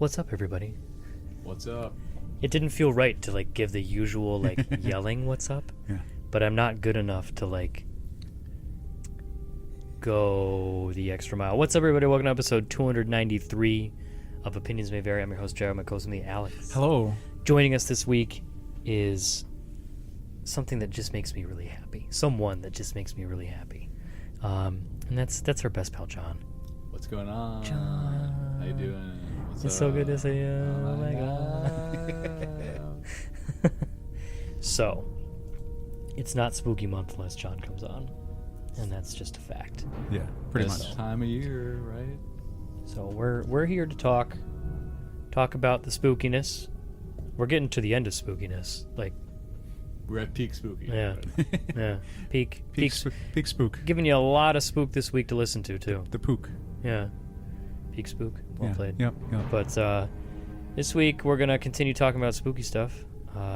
What's up, everybody? What's up? It didn't feel right to like give the usual like yelling "What's up?" Yeah. But I'm not good enough to like go the extra mile. What's up, everybody? Welcome to episode 293 of Opinions May Vary. I'm your host, Jared. My co-host, me, Alex. Hello. Joining us this week is something that just makes me really happy. Someone that just makes me really happy. And that's our best pal, Jon. What's going on? Jon. How you doing? What's It's up? so good to see you. Oh my God. So, it's not spooky month unless Jon comes on. And that's just a fact. Yeah, pretty This much. time of year, right? So we're here to talk about the spookiness. We're getting to the end of spookiness. Like, We're at peak spooky. yeah. Yeah. Peak Spook. giving you a lot of spook this week to listen to too. The pook. Yeah. Peak spook. Well Yeah. played. Yep. But this week we're gonna continue talking about spooky stuff,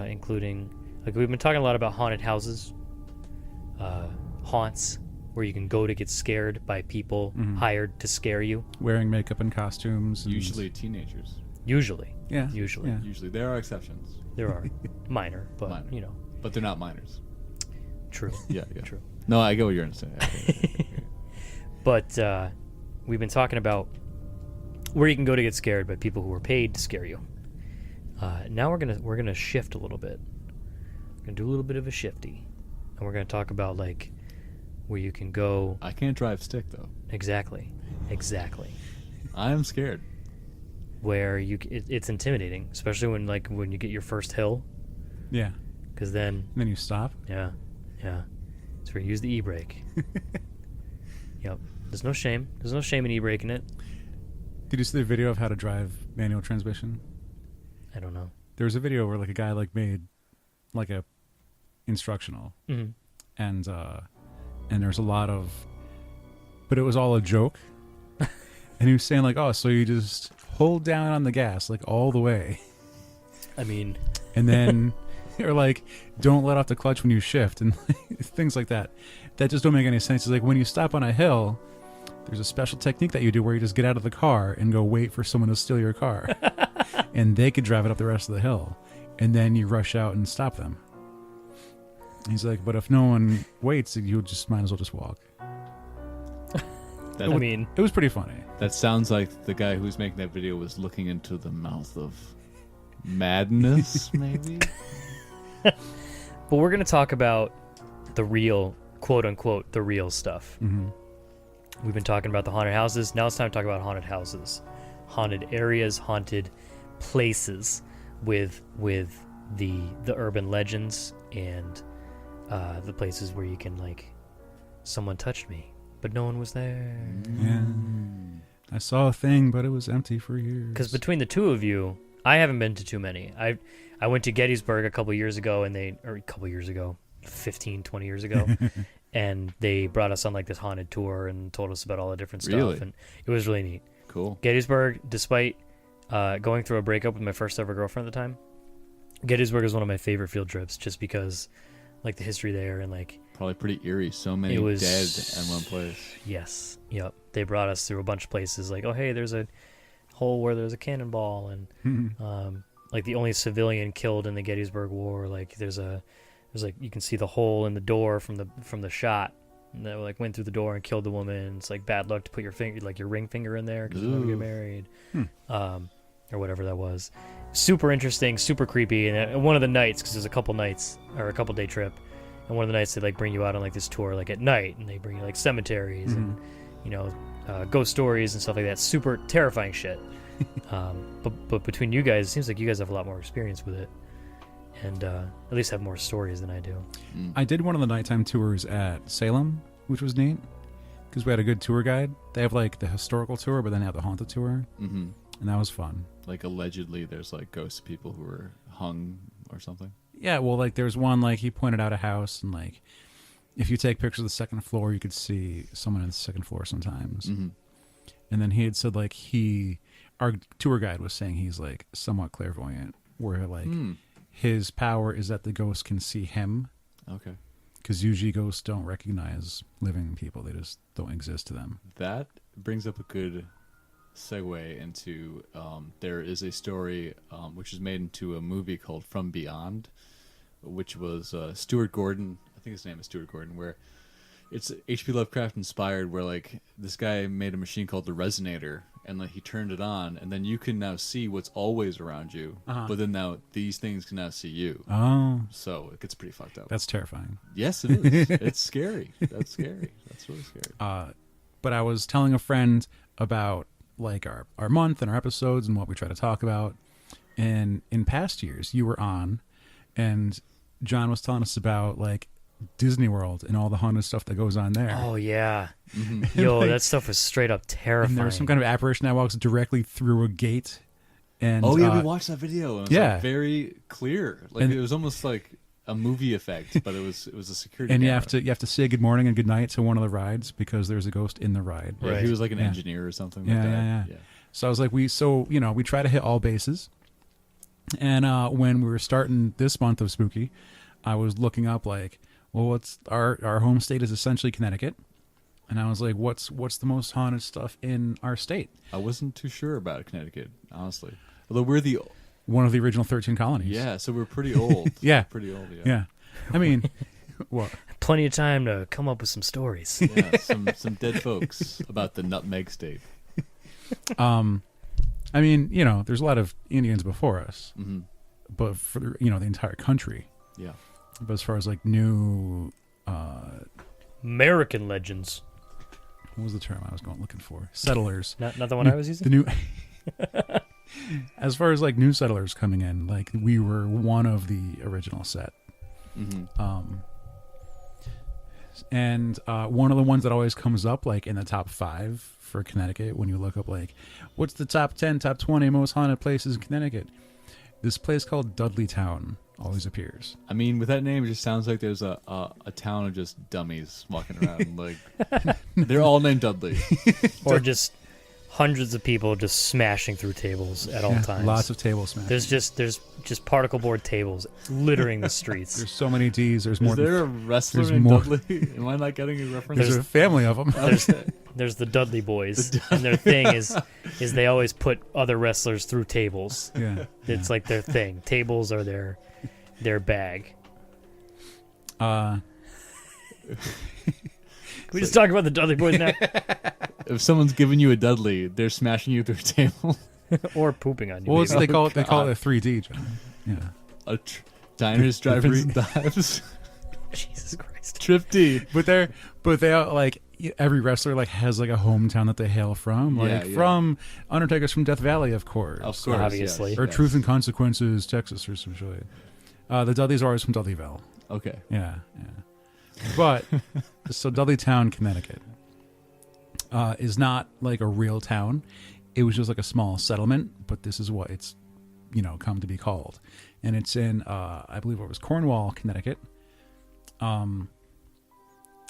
including like we've been talking a lot about haunted houses, haunts, where you can go to get scared by people hired to scare you. Wearing makeup and costumes. And Usually teenagers. Usually. Yeah. Usually. Yeah. Usually. There are exceptions. There are minor, but Minor. you know, But they're not minors. true. Yeah. True. No, I get what you're saying. But we've been talking about where you can go to get scared by people who are paid to scare you. Now we're gonna shift a little bit. We're gonna do a little bit of a shifty, and we're gonna talk about like where you can go. I can't drive stick though. Exactly. I am scared. Where it's intimidating, especially when you get your first hill, Yeah. because then And then you stop. yeah, it's where you use the e-brake. Yep. There's no shame in e-braking it. Did you see the video of how to drive manual transmission? I don't know. There was a video where like a guy like made like a instructional, Mm-hmm. and there's a lot of, but it was all a joke. And he was saying like, oh, so you just hold down on the gas like all the way, I mean, and then or like don't let off the clutch when you shift, and things like that just don't make any sense. It's like when you stop on a hill, there's a special technique that you do where you just get out of the car and go wait for someone to steal your car, and they could drive it up the rest of the hill, and then you rush out and stop them. He's like, but if no one waits, you just might as well just walk. That, I mean, It was pretty funny. that sounds like the guy who's making that video was looking into the mouth of madness, maybe? but we're going to talk about the real, quote unquote, the real stuff. Mm-hmm. We've been talking about the haunted houses. Now it's time to talk about haunted houses, haunted areas, haunted places with the urban legends and the places where you can like, someone touched me, but no one was there. Yeah. I saw a thing, but it was empty for years. Because between the two of you, I haven't been to too many. I went to Gettysburg a couple years ago, 15, 20 years ago, and they brought us on like this haunted tour and told us about all the different stuff, Really? and it was really neat. Cool. Gettysburg, despite going through a breakup with my first ever girlfriend at the time, Gettysburg is one of my favorite field trips just because like the history there and like Probably pretty eerie. So many it was dead in one place. Yes, yep. They brought us through a bunch of places like, oh hey, there's a hole where there's a cannonball, and like the only civilian killed in the Gettysburg War, like there's like you can see the hole in the door from the shot and that like went through the door and killed the woman. It's like bad luck to put your finger, like your ring finger, in there because you'll never get married, or whatever that was. Super interesting, super creepy. And one of the nights, because there's a couple nights or a couple day trip, and one of the nights they like bring you out on like this tour like at night, and they bring you like cemeteries and ghost stories and stuff like that. Super terrifying shit. But between you guys, it seems like you guys have a lot more experience with it, and at least have more stories than I do. I did one of the nighttime tours at Salem, which was neat because we had a good tour guide. They have like the historical tour, but then they have the haunted tour, Mm-hmm. and that was fun. Like allegedly there's like ghost people who were hung or something. Yeah, well, like there's one like he pointed out a house, and like if you take pictures of the second floor, you could see someone on the second floor sometimes. Mm-hmm. And then he had said like our tour guide was saying he's like somewhat clairvoyant, where like his power is that the ghost can see him. Okay. Because usually ghosts don't recognize living people; they just don't exist to them. That brings up a good segue into there is a story which is made into a movie called From Beyond, which was Stuart Gordon. I think his name is Stuart Gordon, where it's H.P. Lovecraft inspired, where like this guy made a machine called the Resonator, and like he turned it on, and then you can now see what's always around you, but then now these things can now see you. Oh, So it gets pretty fucked up. that's terrifying. Yes, it is. It's scary. That's scary. That's really scary. But I was telling a friend about like our month and our episodes and what we try to talk about. And in past years, you were on, and John was telling us about like Disney World and all the haunted stuff that goes on there. Oh yeah, yo, Like- that stuff was straight up terrifying. And there was some kind of apparition that walks directly through a gate. And Oh yeah, we watched that video. And it was yeah. like very clear. Like And- it was almost like a movie effect, but it was a security. and you camera. have to say good morning and good night to one of the rides because there's a ghost in the ride. Yeah, Right. he was like an Yeah. engineer or something. Yeah, like that. yeah. So I was like, we try to hit all bases. And when we were starting this month of Spooky, I was looking up like, well, what's our home state is essentially Connecticut, and I was like, what's the most haunted stuff in our state? I wasn't too sure about Connecticut, honestly. Although we're the One of the original 13 colonies. so we're pretty old. Yeah. Pretty old. Yeah. Yeah. I mean, what? Plenty of time to come up with some stories. Yeah, some dead folks about the Nutmeg State. I mean, there's a lot of Indians before us, Hmm. but for the entire country. Yeah. But as far as like new, American legends. what was the term I was looking for? Settlers. Not the one I was using. The new. As far as like new settlers coming in, like we were one of the original set. Hmm. And one of the ones that always comes up like in the top 5 for Connecticut when you look up like what's the top 10 top 20 most haunted places in Connecticut, this place called Dudleytown always appears. I mean, with that name, it just sounds like there's a town of just dummies walking around. Like they're all named Dudley. Or just hundreds of people just smashing through tables at all times. Lots of table smash. There's just particle board tables littering the streets. There's so many D's. There's more Is there a than wrestler there's named more. Dudley? Am I not getting a reference? there's a family of them. There's the Dudley Boys, and their thing is they always put other wrestlers through tables. Yeah. It's like their thing. Tables are their bag. Can we just talk about the Dudley Boys now? If someone's giving you a Dudley, they're smashing you through a table. Or pooping on you. Well, maybe. they call it a 3D, John. Yeah. Diners, The drive-ins, and dives. Jesus Christ. Trip D. But they all, like every wrestler like has like a hometown that they hail from. Like Yeah. from Undertaker's from Death Valley, of course. Of course, Obviously. yes, Or yes. Truth and Consequences, Texas, or some shit. The Dudleys are always from Dudleyville. Okay. Yeah. But so Dudleytown, Connecticut, is not like a real town. It was just like a small settlement, but this is what it's come to be called, and it's in I believe it was Cornwall, Connecticut.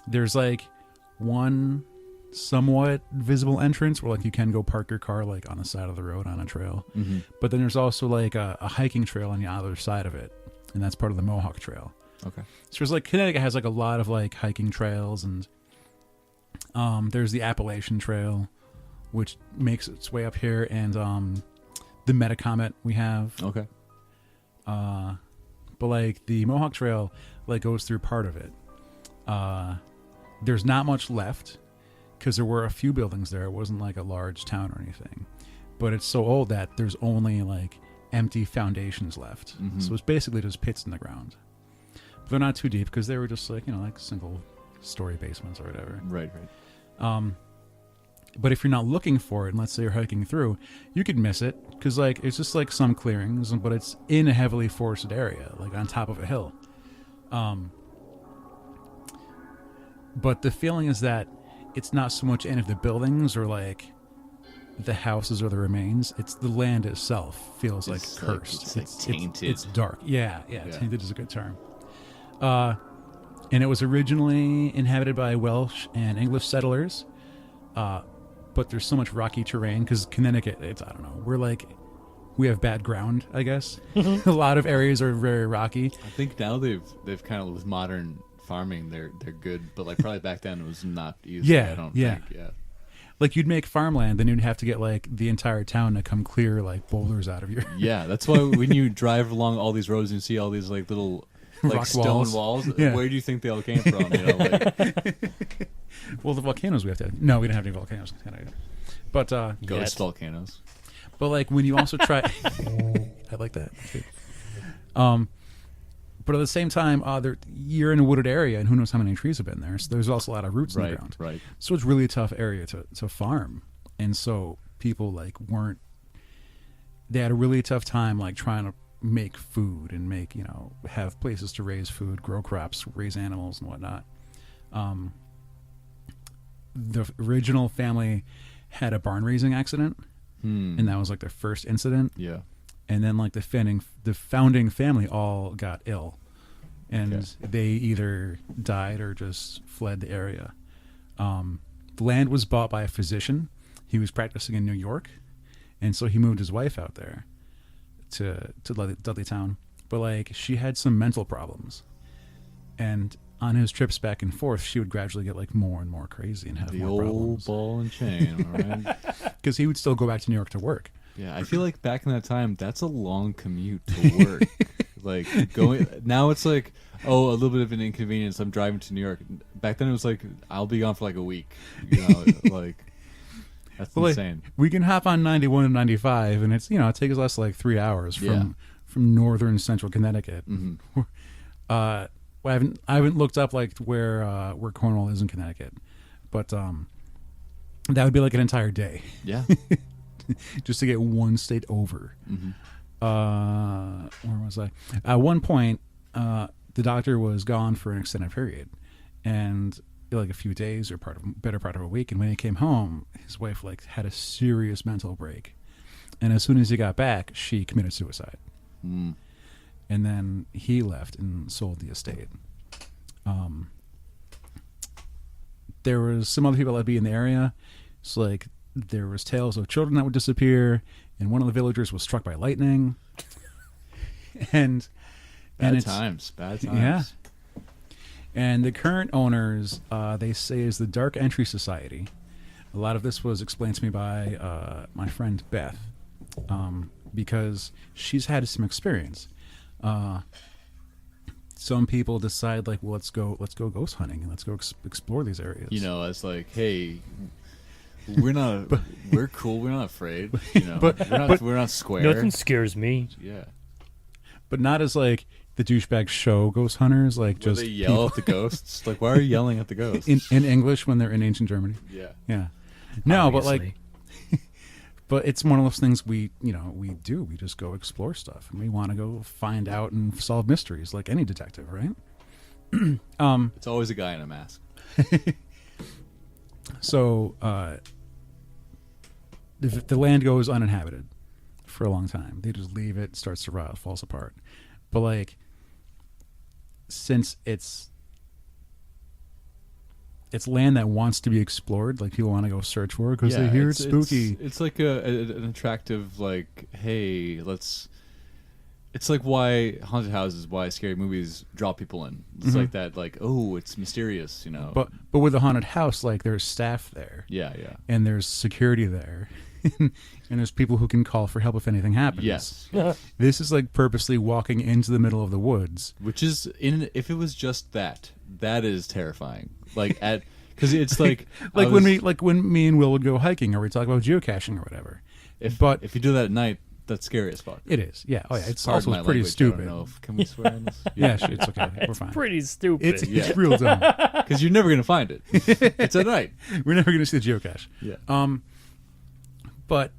There's like one somewhat visible entrance where like you can go park your car like on the side of the road on a trail, Mm-hmm. but then there's also like a hiking trail on the other side of it, and that's part of the Mohawk Trail. Okay. So there's like Connecticut has like a lot of like hiking trails, and there's the Appalachian Trail, which makes its way up here, and the Metacomet we have. Okay. But like the Mohawk Trail like goes through part of it. There's not much left because there were a few buildings there. It wasn't like a large town or anything, but it's so old that there's only like empty foundations left. Mhm. So it's basically just pits in the ground. But they're not too deep because they were just like like single story basements or whatever. Right. But if you're not looking for it, and let's say you're hiking through, you could miss it because like it's just like some clearings, but it's in a heavily forested area, like on top of a hill. But the feeling is that it's not so much any of the buildings or like the houses or the remains. It's the land itself feels like It's like- cursed. it's like tainted. It's dark. Yeah. Yeah. Tainted is a good term. And it was originally inhabited by Welsh and English settlers. But there's so much rocky terrain because Connecticut, I don't know. We have bad ground, I guess. A lot of areas are very rocky. I think now they've kind of with modern farming they're good, but like probably back then it was not easy. Yeah, I don't yeah. think. Yeah. Like you'd make farmland, then you'd have to get like the entire town to come clear like boulders out of your Yeah, that's why when you drive along all these roads and you see all these like little like rock stone walls, Yeah. where do you think they all came from? You know, like Well, the volcanoes we have to. No, we didn't have any volcanoes in Canada. But ghost volcanoes. but like when you also try, I like that. But at the same time, you're in a wooded area, and who knows how many trees have been there. So there's also a lot of roots in the ground. Right. So it's really a tough area to farm, and so people like weren't. They had a really tough time like trying to make food and make have places to raise food, grow crops, raise animals and whatnot. The original family had a barn raising accident, and that was like their first incident. Yeah. And then like the founding family all got ill, and they either died or just fled the area. The land was bought by a physician. He was practicing in New York, and so he moved his wife out there to Dudleytown. But like she had some mental problems, and on his trips back and forth, she would gradually get like more and more crazy and have The more old problems. ball and chain, all right? Because he would still go back to New York to work. Yeah, I feel like back in that time, that's a long commute to work. Like going now, it's like a little bit of an inconvenience. I'm driving to New York. Back then, it was like I'll be gone for like a week. Like that's insane. Like, we can hop on 91 and 95, and it's it takes us like 3 hours from northern central Connecticut. Mm-hmm. I haven't looked up like where Cornwall is in Connecticut, but that would be like an entire day. Yeah. Just to get one state over. Mm-hmm. Where was I? At one point, the doctor was gone for an extended period, and like a few days or better part of a week. And when he came home, his wife like had a serious mental break, and as soon as he got back, she committed suicide. Mm. And then he left and sold the estate. There was some other people that'd be in the area. So like there was tales of children that would disappear, and one of the villagers was struck by lightning. And Bad times. Yeah. And the current owners, they say, is the Dark Entry Society. A lot of this was explained to me by my friend Beth, because she's had some experience. Some people decide like, well, let's go ghost hunting and let's go explore these areas. As like, hey, we're cool. We're not afraid. We're not square. Nothing scares me. Yeah. But not as like the douchebag show ghost hunters, like Where just they yell at the ghosts. Like, why are you yelling at the ghosts? in English when they're in ancient Germany. Yeah. Yeah. No, Obviously. but like. But it's one of those things we do. We just go explore stuff, and we want to go find out and solve mysteries, like any detective, right? It's always a guy in a mask. So the land goes uninhabited for a long time. They just leave it, starts to rot, falls apart. But like, since it's land that wants to be explored, like people want to go search for it because they hear it's spooky. It's like an attractive, like, hey, let's. It's like why haunted houses, why scary movies draw people in. It's like that, like, oh, it's mysterious, But with a haunted house, like there's staff there. Yeah. And there's security there. And there's people who can call for help if anything happens. Yes. This is like purposely walking into the middle of the woods. Which is, if it was just that is terrifying. Like, because it's like. when me and Will would go hiking or we talk about geocaching or whatever. If you do that at night, that's scary as fuck. It is. Yeah. Oh, yeah. It's Pardon also my pretty language. stupid. I don't know can we swear on this? Yeah, it's okay. We're fine. Pretty stupid. It's real dumb. Because you're never going to find it. It's at night. We're never going to see the geocache. Yeah. But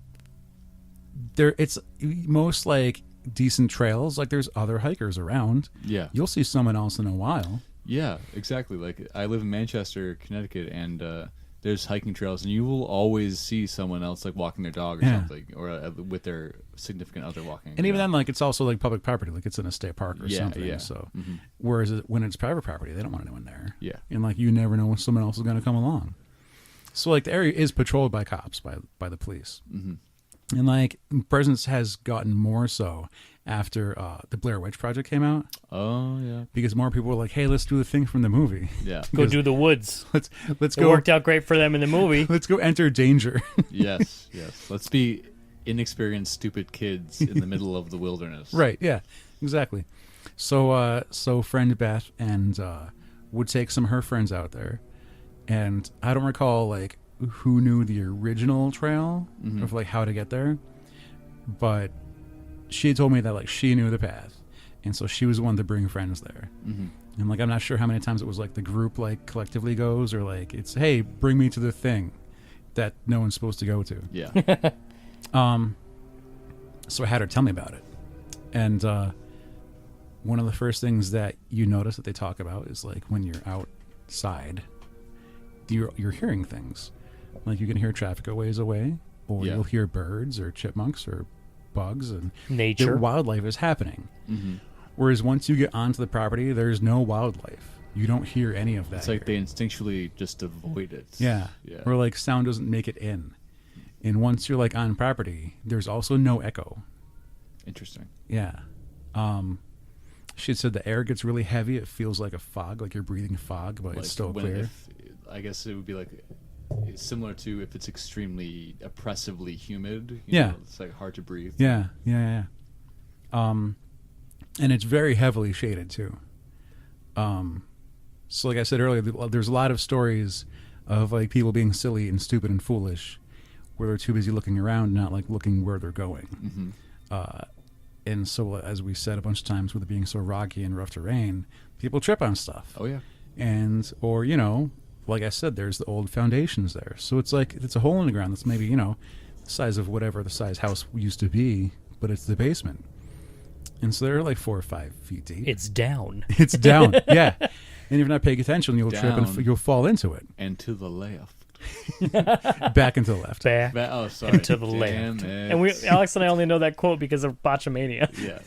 it's most like decent trails. Like there's other hikers around. Yeah. You'll see someone else in a while. Yeah, exactly. Like I live in Manchester, Connecticut, and there's hiking trails, and you will always see someone else like walking their dog or something, or with their significant other walking. And even then, like it's also like public property, like it's in a state park or something. Yeah. So, whereas when it's private property, they don't want anyone there. Yeah. And like you never know when someone else is going to come along. So like the area is patrolled by cops, by the police. Mm-hmm. And like presence has gotten more so after the Blair Witch Project came out. Oh yeah. Because more people were like, "Hey, let's do the thing from the movie. Yeah. Go do the woods. Let's It go. worked out great for them in the movie. Let's go enter danger." Yes. Yes. Let's be inexperienced, stupid kids in the middle of the wilderness. Right. Yeah. Exactly. So friend Beth and would take some of her friends out there, and I don't recall like who knew the original trail of like how to get there, but she told me that like she knew the path, and so she was the one to bring friends there. And like I'm not sure how many times it was like the group like collectively goes, or like it's, hey, bring me to the thing that no one's supposed to go to. Yeah. So I had her tell me about it, and one of the first things that you notice that they talk about is like when you're outside, you're hearing things. Like you can hear traffic a ways away, or Yeah. you'll hear birds or chipmunks or bugs, and Nature. the wildlife is happening. Whereas once you get onto the property, there's no wildlife. You don't hear any of that. It's like here. they instinctually just avoid it. Yeah. Yeah. Or like sound doesn't make it in. And once you're like on property, there's also no echo. Interesting. Yeah. She had said the air gets really heavy. It feels like a fog, like you're breathing fog, but it's still clear. I guess it would be like similar to if it's extremely oppressively humid. Yeah. It's like hard to breathe. Yeah. And it's very heavily shaded too. So like I said earlier, there's a lot of stories of like people being silly and stupid and foolish, where they're too busy looking around, not like looking where they're going. And so, as we said a bunch of times, with it being so rocky and rough terrain, people trip on stuff. Oh yeah. And, or, like I said, there's the old foundations there. So it's like, it's a hole in the ground that's maybe, the size of whatever the size house used to be, but it's the basement. And so they're like 4 or 5 feet deep. It's down. It's down, yeah. And if you're not paying attention, you'll trip and Down. you'll fall into it. And to the left. Back and to the left. Back Oh, sorry. and to the Damn left. it. And Alex and I only know that quote because of Botchamania. Yeah.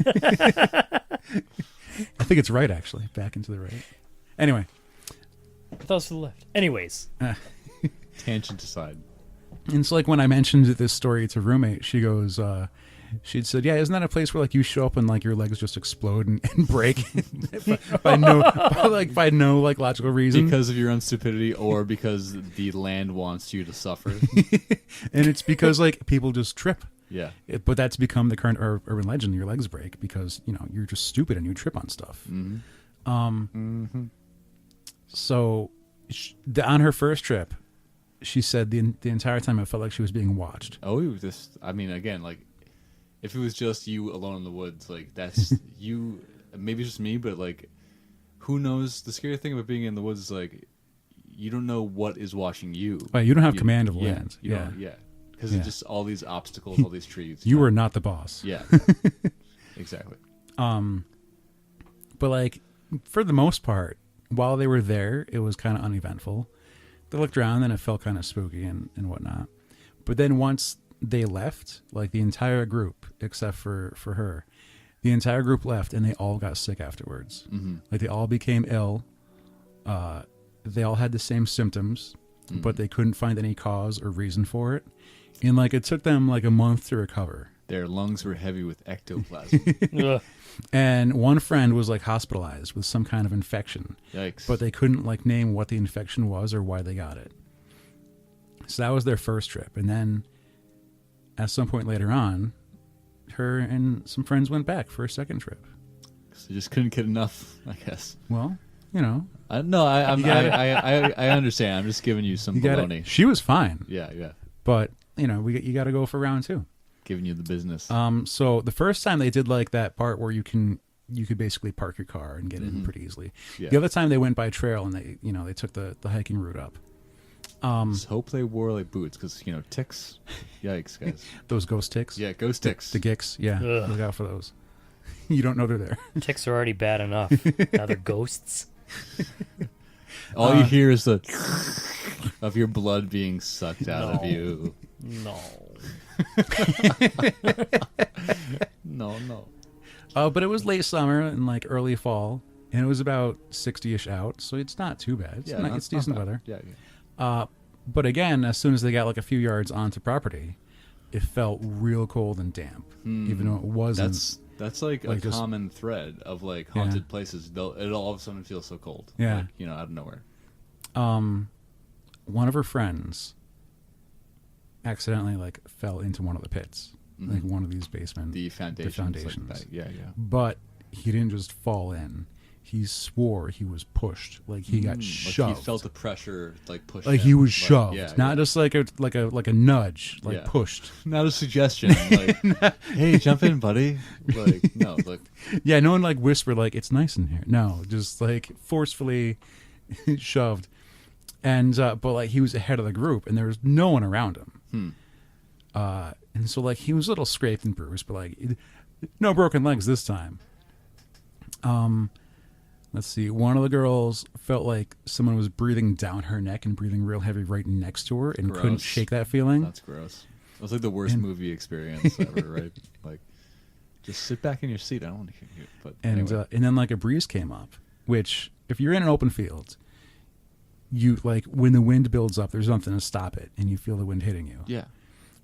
I think it's right, actually. Back and to the right. Anyway. I thought it was to the left. Anyways. Tangent aside. And it's like when I mentioned this story to roommate, she goes, she'd said, yeah, isn't that a place where like you show up and like your legs just explode and break by no like logical reason? Because of your own stupidity or because the land wants you to suffer. And it's because like people just trip. Yeah. But that's become the current urban legend. Your legs break because, you're just stupid and you trip on stuff. So on her first trip, she said the entire time it felt like she was being watched. Oh, again, like, if it was just you alone in the woods, like, that's you, maybe it's just me, but, like, who knows? The scary thing about being in the woods is, like, you don't know what is watching you. Right, you don't have command of land. Yeah. Because it's just all these obstacles, all these trees. You are not the boss. Yeah. Exactly. But, like, for the most part, while they were there, it was kind of uneventful. They looked around and it felt kind of spooky and whatnot. But then once they left, like the entire group, except for her, the entire group left and they all got sick afterwards. Like they all became ill. They all had the same symptoms, but they couldn't find any cause or reason for it. And like it took them like a month to recover. Their lungs were heavy with ectoplasm. Ugh. And one friend was like hospitalized with some kind of infection. Yikes. But they couldn't like name what the infection was or why they got it. So that was their first trip. And then at some point later on, her and some friends went back for a second trip. So you just couldn't get enough, I guess. Well, I understand. I'm just giving you some baloney. She was fine. Yeah. But, you got to go for round 2. Giving you the business. So the first time they did like that part where you could basically park your car and get in pretty easily. Yeah. The other time they went by trail and they took the hiking route up. Just hope they wore like boots because ticks. Yikes, guys. Those ghost ticks. Yeah, ghost ticks. The gicks. Yeah. Ugh. Look out for those. You don't know they're there. Ticks are already bad enough. Now they're ghosts. All you hear is the of your blood being sucked out of you. No. No. But it was late summer and like early fall, and it was about 60-ish out, so it's not too bad. It's decent weather. Yeah. But again, as soon as they got like a few yards onto property, it felt real cold and damp, even though it wasn't. That's like a just- common thread of like haunted places. It'll all of a sudden feel so cold. Yeah. Like, you know, out of nowhere. One of her friends accidentally like fell into one of the pits, like one of these basement, The foundations. foundations. Like that. Yeah. But he didn't just fall in. He swore he was pushed, like he got shoved. Like he felt the pressure, like push. Like him. he was Like, shoved, yeah, not just like a nudge, like Yeah. pushed. not a suggestion. Like, hey, jump in, buddy. Like, no, like, Yeah, no one like whispered like it's nice in here. No, just like forcefully shoved. And but like he was ahead of the group, and there was no one around him. And so like he was a little scraped and bruised, but like no broken legs this time. Let's see. One of the girls felt like someone was breathing down her neck and breathing real heavy right next to her, and couldn't Gross. shake that feeling. that's gross. It was like the worst movie experience ever, right? Like, just sit back in your seat. I don't want to hear you. But anyway. And then like a breeze came up, which if you're in an open field, you like when the wind builds up, there's nothing to stop it, and you feel the wind hitting you. yeah.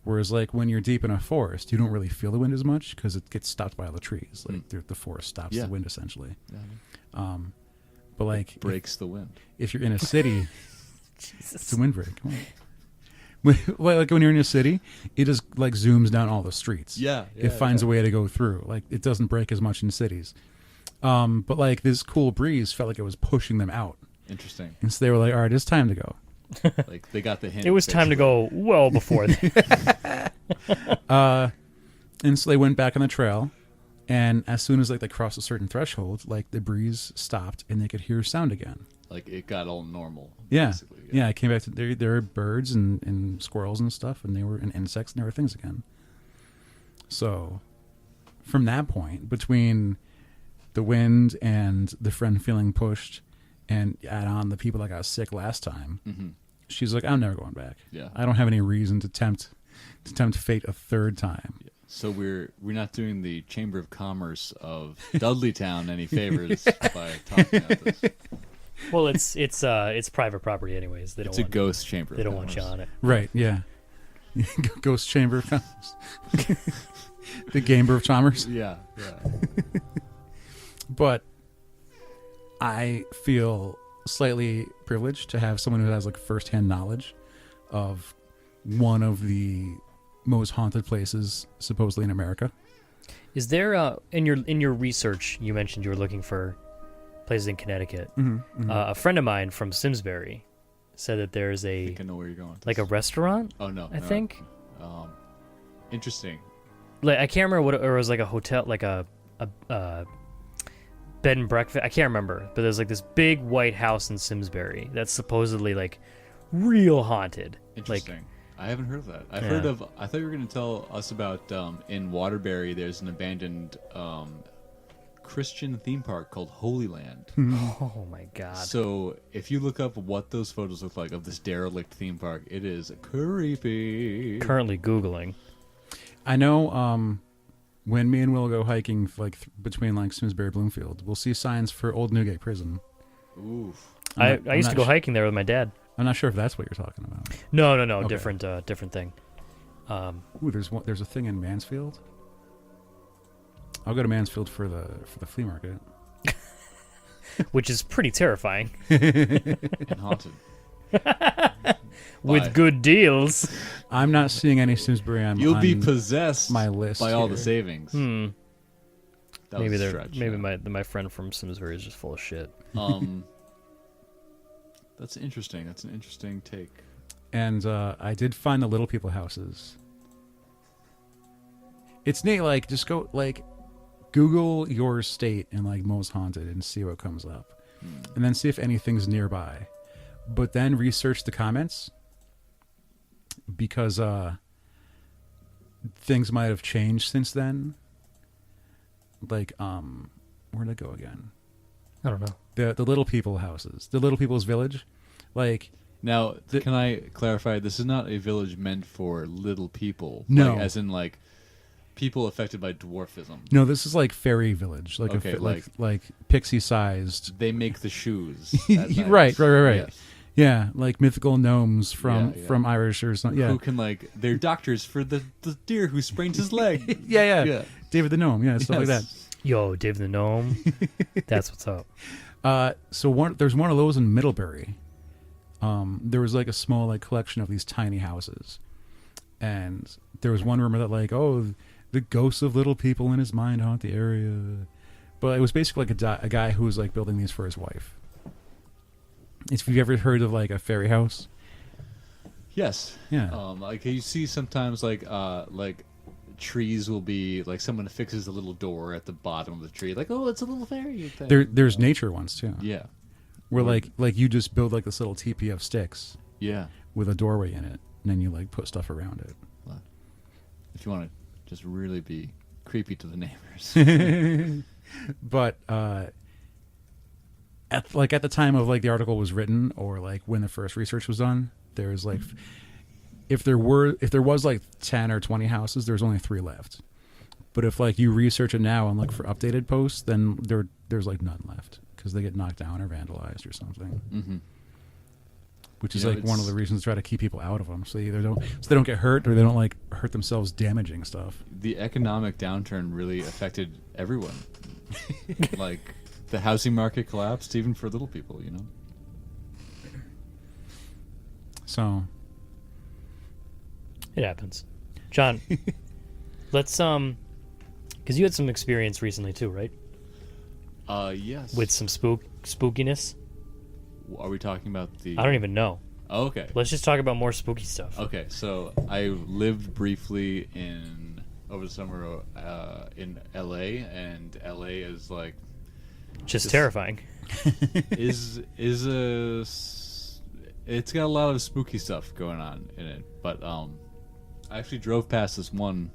Whereas like when you're deep in a forest, you don't really feel the wind as much because it gets stopped by all the trees. Like the forest stops Yeah. the wind essentially. Yeah. But like Breaks the wind. if you're in a city, Jesus. it's a windbreak. Come on. Like when you're in a city, it just like zooms down all the streets. Yeah. It finds a way to go through. Like it doesn't break as much in cities. But like this cool breeze felt like it was pushing them out. Interesting. And so they were like, all right, it's time to go. Like they got the hint. It was time to go well before that. And so they went back on the trail. And as soon as like they crossed a certain threshold, like the breeze stopped and they could hear sound again. Like it got all normal. Yeah. Basically. Yeah, it came back to there were birds and squirrels and stuff, and insects and there were things again. So from that point, between the wind and the friend feeling pushed and add on the people that got sick last time, she's like, I'm never going back. Yeah. I don't have any reason to tempt fate a third time. Yeah. So we're not doing the Chamber of Commerce of Dudleytown any favors by talking about this. Well, it's private property anyways. They don't It's a want ghost chamber. they of don't want you commerce. on it. Right, yeah. Ghost Chamber of Commerce. The Chamber of Commerce. Yeah. But I feel slightly privileged to have someone who has like firsthand knowledge of one of the most haunted places supposedly in America. Is there in your research you mentioned you were looking for places in Connecticut? A friend of mine from Simsbury said that there's I think I know where you're going. with like a this. restaurant. Oh no. I think. Interesting. Like I can't remember what or it was like a hotel, like a bed and breakfast. I can't remember, but there's like this big white house in Simsbury that's supposedly like real haunted. Interesting. I haven't heard of that. I've Yeah. heard of. I thought you were going to tell us about in Waterbury. There's an abandoned Christian theme park called Holy Land. Oh my god! So if you look up what those photos look like of this derelict theme park, it is creepy. Currently googling. I know when me and Will go hiking like between like Simsbury and Bloomfield, we'll see signs for Old Newgate Prison. Oof. I I'm used not to go su- hiking there with my dad. I'm not sure if that's what you're talking about. No, Okay. different thing. Ooh, there's a thing in Mansfield. I'll go to Mansfield for the flea market. Which is pretty terrifying. And haunted. With Why? good deals. I'm not seeing any Simsbury on You'll be on possessed my list by all here. the savings. Hmm. That Maybe was a they're stretch, maybe yeah. my friend from Simsbury is just full of shit. That's interesting. That's an interesting take. And I did find the Little People houses. It's neat. Like, just go like Google your state and like most haunted and see what comes up, and then see if anything's nearby. But then research the comments because things might have changed since then. Like, where'd it go again? I don't know. The Little People houses, the Little People's Village, like. Now, can I clarify? This is not a village meant for little people. No. Like, as in like people affected by dwarfism. No, this is like fairy village, like Okay, like pixie sized. They make the shoes. at night. Right. Yes. Yeah, like mythical gnomes from Yeah, yeah. from Irish or something. Yeah, Who can like? They're doctors for the deer who sprained his leg. yeah. Yeah. David the Gnome, yeah, stuff like that. Yes. Yo, Dave the Gnome. That's what's up. So there's one of those in Middlebury. There was like a small like collection of these tiny houses, and there was one rumor that like, oh, the ghosts of little people in his mind haunt the area, but it was basically like a guy who was like building these for his wife. If you've ever heard of like a fairy house, Yes. Yeah. Like you see sometimes like trees will be like someone fixes a little door at the bottom of the tree, like, oh, it's a little fairy thing. there's nature ones too. Yeah. Where like you just build like this little teepee of sticks Yeah. with a doorway in it, and then you like put stuff around it. Well, if you want to just really be creepy to the neighbors. But at the time of like the article was written, or like when the first research was done, there was like if there was like 10 or 20 houses, there's only 3 left. But if like you research it now and look for updated posts, then there's like none left because they get knocked down or vandalized or something. Mm-hmm. Which is like one of the reasons to try to keep people out of them, so they don't get hurt, or they don't like hurt themselves damaging stuff. The economic downturn really affected everyone. Like the housing market collapsed even for little people, you know. So It happens. John, let's because you had some experience recently too, right? Yes. With some spookiness. Are we talking about the? I don't even know. Oh, okay. Let's just talk about more spooky stuff. Okay, so I lived briefly over the summer in LA, and LA is like Just terrifying. is a it's got a lot of spooky stuff going on in it. But I actually drove past this one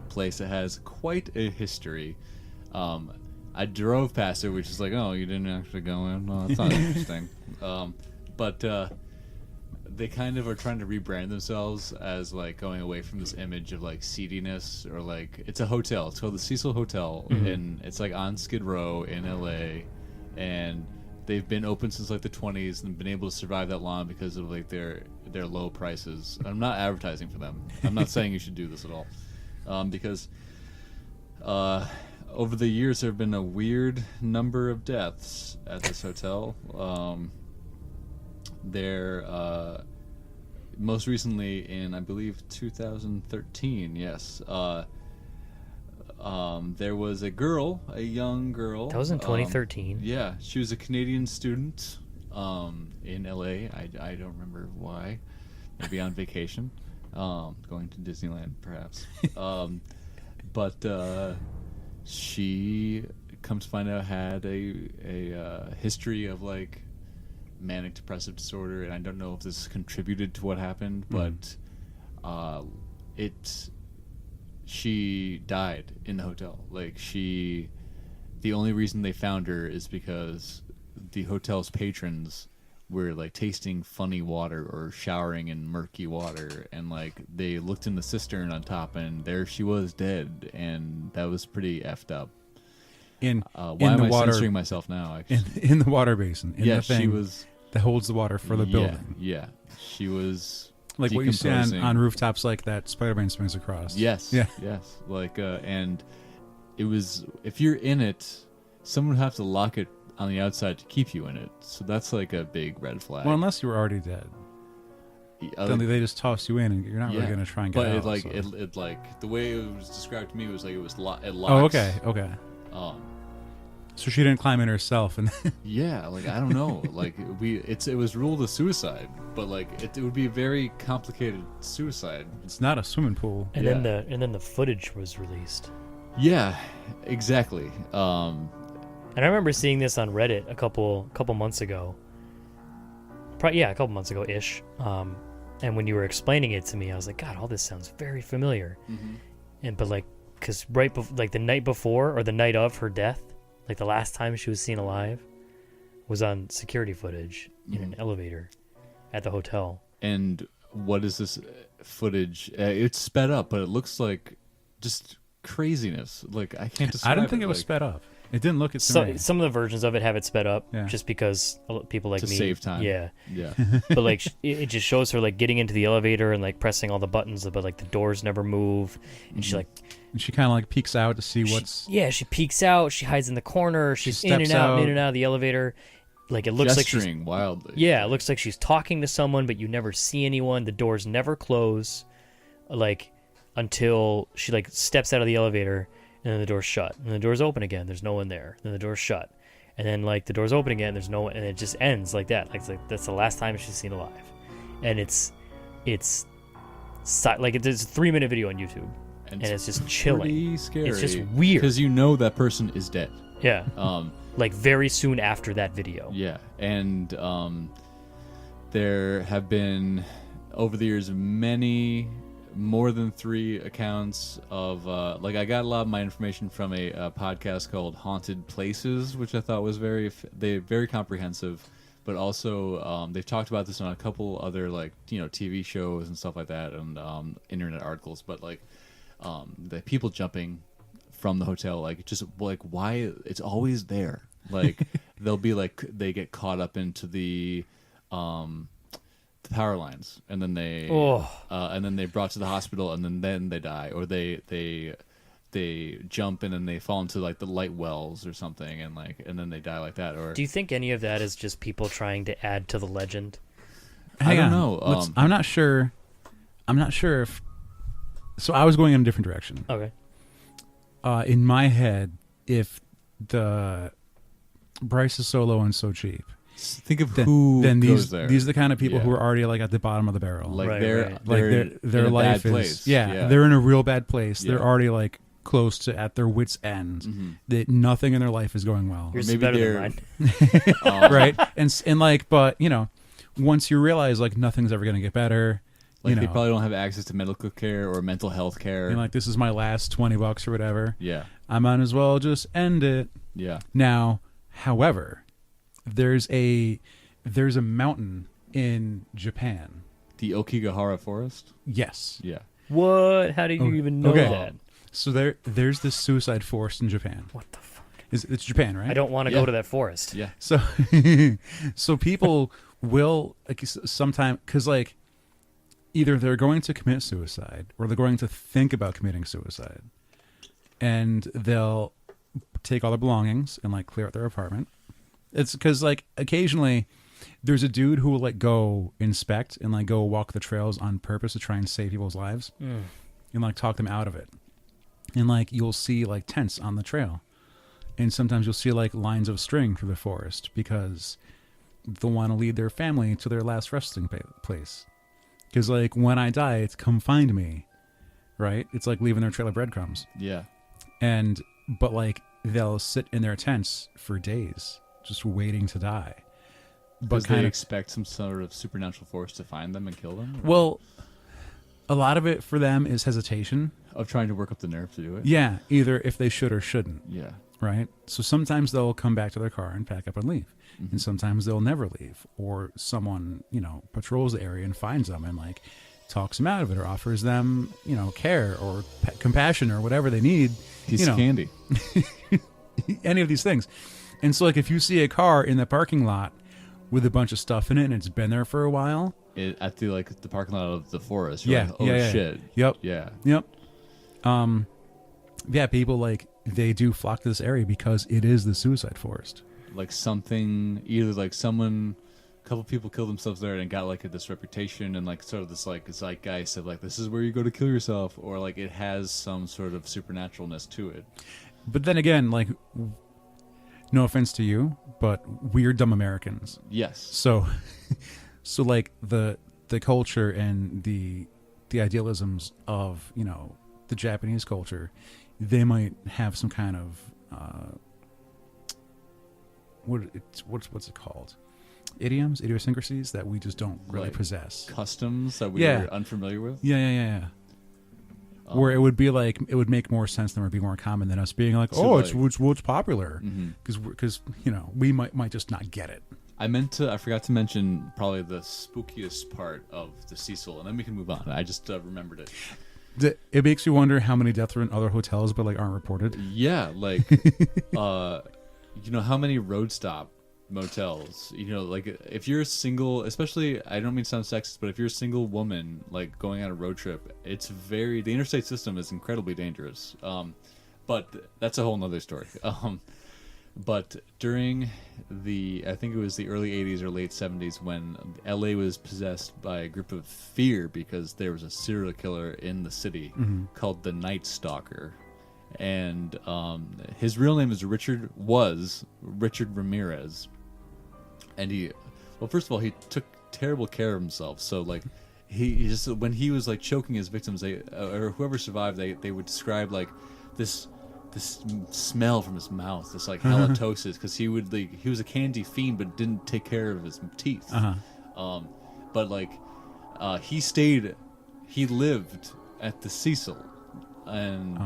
place that has quite a history. I drove past it, which is like, oh, you didn't actually go in? Oh, that's not interesting. But they kind of are trying to rebrand themselves as like going away from this image of like seediness, or like it's a hotel. It's called the Cecil Hotel, and it's like on Skid Row in LA, and they've been open since like the 20s and been able to survive that long because of like their low prices. I'm not advertising for them. I'm not saying you should do this at all, because over the years there have been a weird number of deaths at this hotel. There, most recently in, I believe, 2013, yes, there was a young girl. That was in 2013. Yeah, she was a Canadian student in LA. I don't remember why. Maybe on vacation, going to Disneyland, perhaps. But she, come to find out, had a history of like manic depressive disorder, and I don't know if this contributed to what happened, but she died in the hotel. Like the only reason they found her is because the hotel's patrons were like tasting funny water or showering in murky water, and like they looked in the cistern on top, and there she was dead, and that was pretty effed up. Why in am the I water, censoring myself now? Actually, in the water basin. yeah, the thing she was. that holds the water for the building. Yeah, she was Like what you see decomposing. on rooftops, like that Spider-Man swings across. Yes. Yeah. Yes. Like, and it was, if you're in it, someone would have to lock it on the outside to keep you in it. So that's like a big red flag. Well, unless you were already dead, then they just toss you in, and you're not really going to try and get out. But so. it like the way it was described to me was like it was it locks. Oh, okay. So she didn't climb in herself, and Yeah, like I don't know, like it was ruled a suicide, but like it would be a very complicated suicide. it's not a swimming pool. And Yeah. then the footage was released. Yeah, exactly. And I remember seeing this on Reddit a couple months ago. A couple months ago ish. And when you were explaining it to me, I was like, God, all this sounds very familiar. But like, because right like the night before or the night of her death, like the last time she was seen alive, was on security footage in an elevator at the hotel. And what is this footage? It's sped up, but it looks like just craziness. Like I can't describe I didn't think it was like, sped up. It didn't look it to me. Some of the versions of it have it sped up, Yeah. just because people like To me save time. Yeah, Yeah. but like it just shows her like getting into the elevator and like pressing all the buttons, but like the doors never move, and she like And she kind of like peeks out to see what's. she peeks out, she hides in the corner, she's in and steps out, out. in and out of the elevator. Like it looks like she's gesturing wildly. Yeah, it looks like she's talking to someone, but you never see anyone. The doors never close, like until she like steps out of the elevator, and then the door's shut, and the door's open again. There's no one there. Then the door's shut, and then like the door's open again. There's no one, and it just ends like that. Like, that's the last time she's seen alive, and it's like it's a 3-minute video on YouTube, and it's just chilling. Pretty scary. It's just weird because you know that person is dead. Yeah. Like very soon after that video. Yeah, and there have been over the years more than 3 accounts of like I got a lot of my information from a podcast called Haunted Places, which I thought was very comprehensive, but also they've talked about this on a couple other like TV shows and stuff like that, and internet articles, but like the people jumping from the hotel, like just like why it's always there. Like they'll be like they get caught up into the power lines, and then they brought to the hospital, and then they die, or they jump in and they fall into like the light wells or something, and then they die like that. Or do you think any of that is just people trying to add to the legend? I don't know. I'm not sure. I'm not sure if. So I was going in a different direction. Okay. In my head, if the Bryce is so low and so cheap, think of who then goes there. These are the kind of people who are already like at the bottom of the barrel. Like Right, they're right. Like their in a life bad is place. they're in a real bad place. Yeah. They're already like close to at their wits' end. That nothing in their life is going well. Yours is maybe better than mine. Right? And like, but once you realize like nothing's ever going to get better, Like they probably don't have access to medical care or mental health care. and like this is my last $20 or whatever. Yeah. I might as well just end it. Yeah. Now, however, there's a mountain in Japan. The Okigahara Forest? Yes. Yeah. What? How do you even know okay. that? So there's this suicide forest in Japan. What the fuck? It's Japan, right? I don't want to Yeah. go to that forest. Yeah. So so people will like sometime because like either they're going to commit suicide or they're going to think about committing suicide, and they'll take all their belongings and like clear out their apartment. It's because like occasionally there's a dude who will like go inspect and like go walk the trails on purpose to try and save people's lives and like talk them out of it. And like you'll see like tents on the trail, and sometimes you'll see like lines of string through the forest because they'll want to lead their family to their last resting place. Because like when I die, it's come find me, right? It's like leaving their trail of breadcrumbs. Yeah. But like they'll sit in their tents for days just waiting to die. But Because they expect some sort of supernatural force to find them and kill them? well, a lot of it for them is hesitation. Of trying to work up the nerve to do it? Yeah, either if they should or shouldn't, Yeah. right? So sometimes they'll come back to their car and pack up and leave. Mm-hmm. And sometimes they'll never leave. Or someone, patrols the area and finds them and like talks them out of it or offers them, care or compassion or whatever they need. Piece of candy. Any of these things. And so like if you see a car in the parking lot with a bunch of stuff in it and it's been there for a while. At the parking lot of the forest. Yeah. Like, oh shit. Yep. Yeah. Yep. Yeah, people like they do flock to this area because it is the suicide forest. Like something, either like someone, a couple people killed themselves there and got like this reputation and like sort of this like zeitgeist of like this is where you go to kill yourself, or like it has some sort of supernaturalness to it. But then again, like, no offense to you, but we're dumb Americans. Yes. So like the culture and the idealisms of the Japanese culture, they might have some kind of what's it called? Idiosyncrasies that we just don't really Like possess. Customs that we are unfamiliar with. Yeah. Where it would be like it would make more sense than it would be more common than us being like, So it's popular because we might just not get it. I forgot to mention probably the spookiest part of the Cecil, and then we can move on. I just remembered it. It makes you wonder how many deaths are in other hotels but like aren't reported. Yeah, like, how many road stop motels, like if you're a single, especially, I don't mean to sound sexist, but if you're a single woman, like going on a road trip, the interstate system is incredibly dangerous. But that's a whole nother story. But during I think it was the early 80s or late 70s when LA was possessed by a group of fear because there was a serial killer in the city called the Night Stalker. And his real name is Richard Ramirez. And first of all, he took terrible care of himself. So like he just, when he was like choking his victims, or whoever survived, they would describe like this smell from his mouth, this like halitosis, because he was a candy fiend but didn't take care of his teeth. But like he lived at the Cecil, and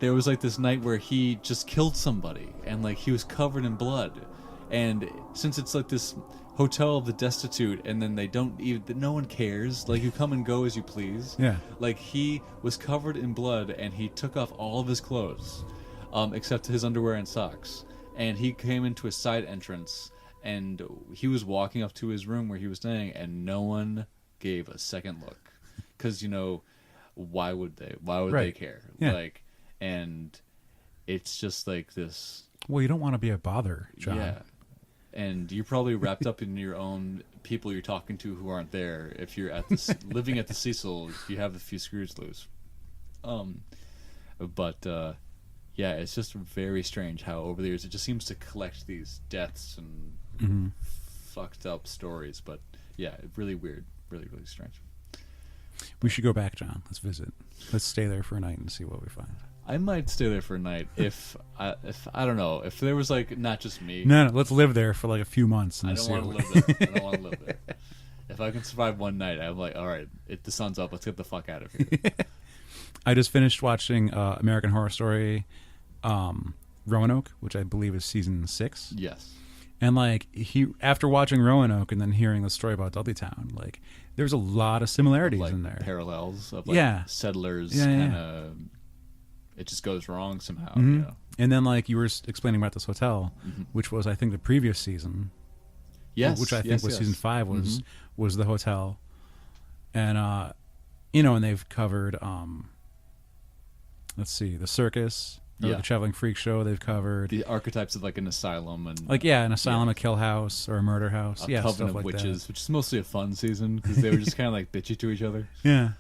there was like this night where he just killed somebody, and like he was covered in blood, and since it's like this hotel of the destitute, and then no one cares, like you come and go as you please. Yeah. Like he was covered in blood, and he took off all of his clothes, except his underwear and socks, and he came into a side entrance, and he was walking up to his room where he was staying, and no one gave a second look, because why would they Right. care? Yeah. Like, and it's just like this. Well, you don't want to be a bother, John. Yeah. And you're probably wrapped up in your own people you're talking to who aren't there. If you're at living at the Cecil, you have a few screws loose. Yeah, it's just very strange how over the years it just seems to collect these deaths and fucked up stories. But yeah, really weird, really, really strange. We should go back, John. Let's visit. Let's stay there for a night and see what we find. I might stay there for a night if I don't know, if there was like not just me. No, let's live there for like a few months. And I don't want to live there. I don't want to live there. If I can survive one night, I'm like, all right, the sun's up. Let's get the fuck out of here. I just finished watching American Horror Story, Roanoke, which I believe is season 6. Yes. And like after watching Roanoke and then hearing the story about Dudleytown, like there's a lot of similarities like in there. Parallels of like settlers kind of. It just goes wrong somehow. And then like you were explaining about this hotel, which was I think the previous season. Yes. Which I think was season 5 was the hotel. And and they've covered let's see, the circus, the traveling freak show they've covered. The archetypes of like an asylum and like an asylum, a kill house or a murder house. A coven stuff of like witches, that. which is mostly a fun season because they were just kind of like bitchy to each other. Yeah.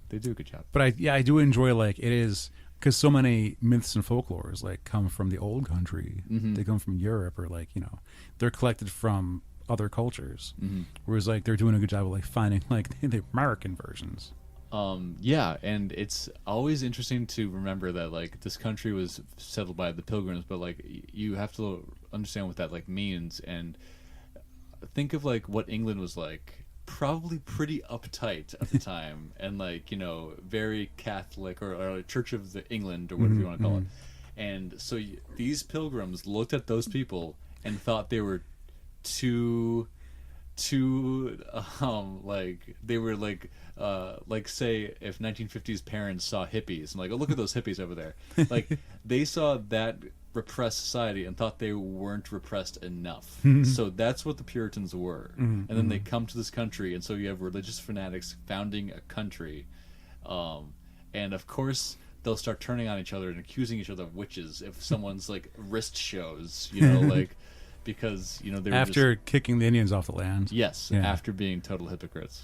They do a good job. But I do enjoy like it is because so many myths and folklores like come from the old country. They come from Europe or like they're collected from other cultures. Whereas like they're doing a good job of like finding like the American versions. And it's always interesting to remember that like this country was settled by the Pilgrims, but like you have to understand what that like means and think of like what England was like. Probably pretty uptight at the time and like very Catholic or Church of the England or whatever you want to call it, and so these pilgrims looked at those people and thought they were too like they were like say if 1950s parents saw hippies and like, oh, look at those hippies over there, like they saw that repressed society and thought they weren't repressed enough. So that's what the Puritans were. And then they come to this country, and so you have religious fanatics founding a country, and of course they'll start turning on each other and accusing each other of witches if someone's like wrist shows, like because they were after kicking the Indians off the land. Yes, after being total hypocrites.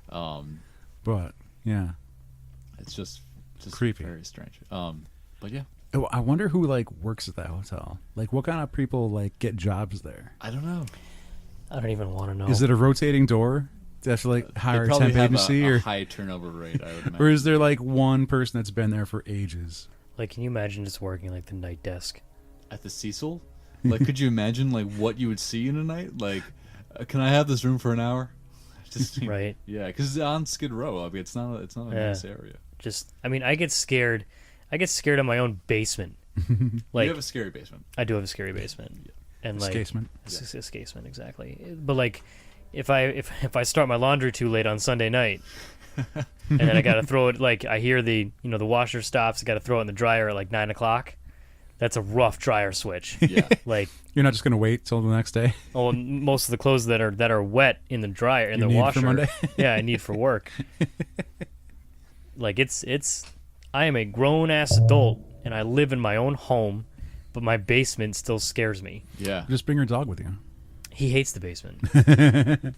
But yeah, it's just creepy, very strange. But yeah. Oh, I wonder who like works at that hotel. Like, what kind of people like get jobs there? I don't know. I don't even want to know. Is it a rotating door? Do you have to like hire a temp agency a or high turnover rate? I would imagine. Or is there like one person that's been there for ages? Like, can you imagine just working like the night desk at the Cecil? Like, could you imagine like what you would see in a night? Like, can I have this room for an hour? Just right? Yeah, because it's on Skid Row. I mean, it's not a nice area. I get scared. I get scared of my own basement. Like, you have a scary basement. I do have a scary basement. And like, escapement. Escapement, exactly. But like, if I start my laundry too late on Sunday night, and then I got to throw it, like I hear the the washer stops, I got to throw it in the dryer at like 9 o'clock. That's a rough dryer switch. Yeah. Like You're not just gonna wait till the next day. oh, most of the clothes that are wet in the dryer in You the need washer. for Monday? Yeah, I need for work. Like it's I am a grown ass adult and I live in my own home, but my basement still scares me. Yeah. Just bring your dog with you. He hates the basement.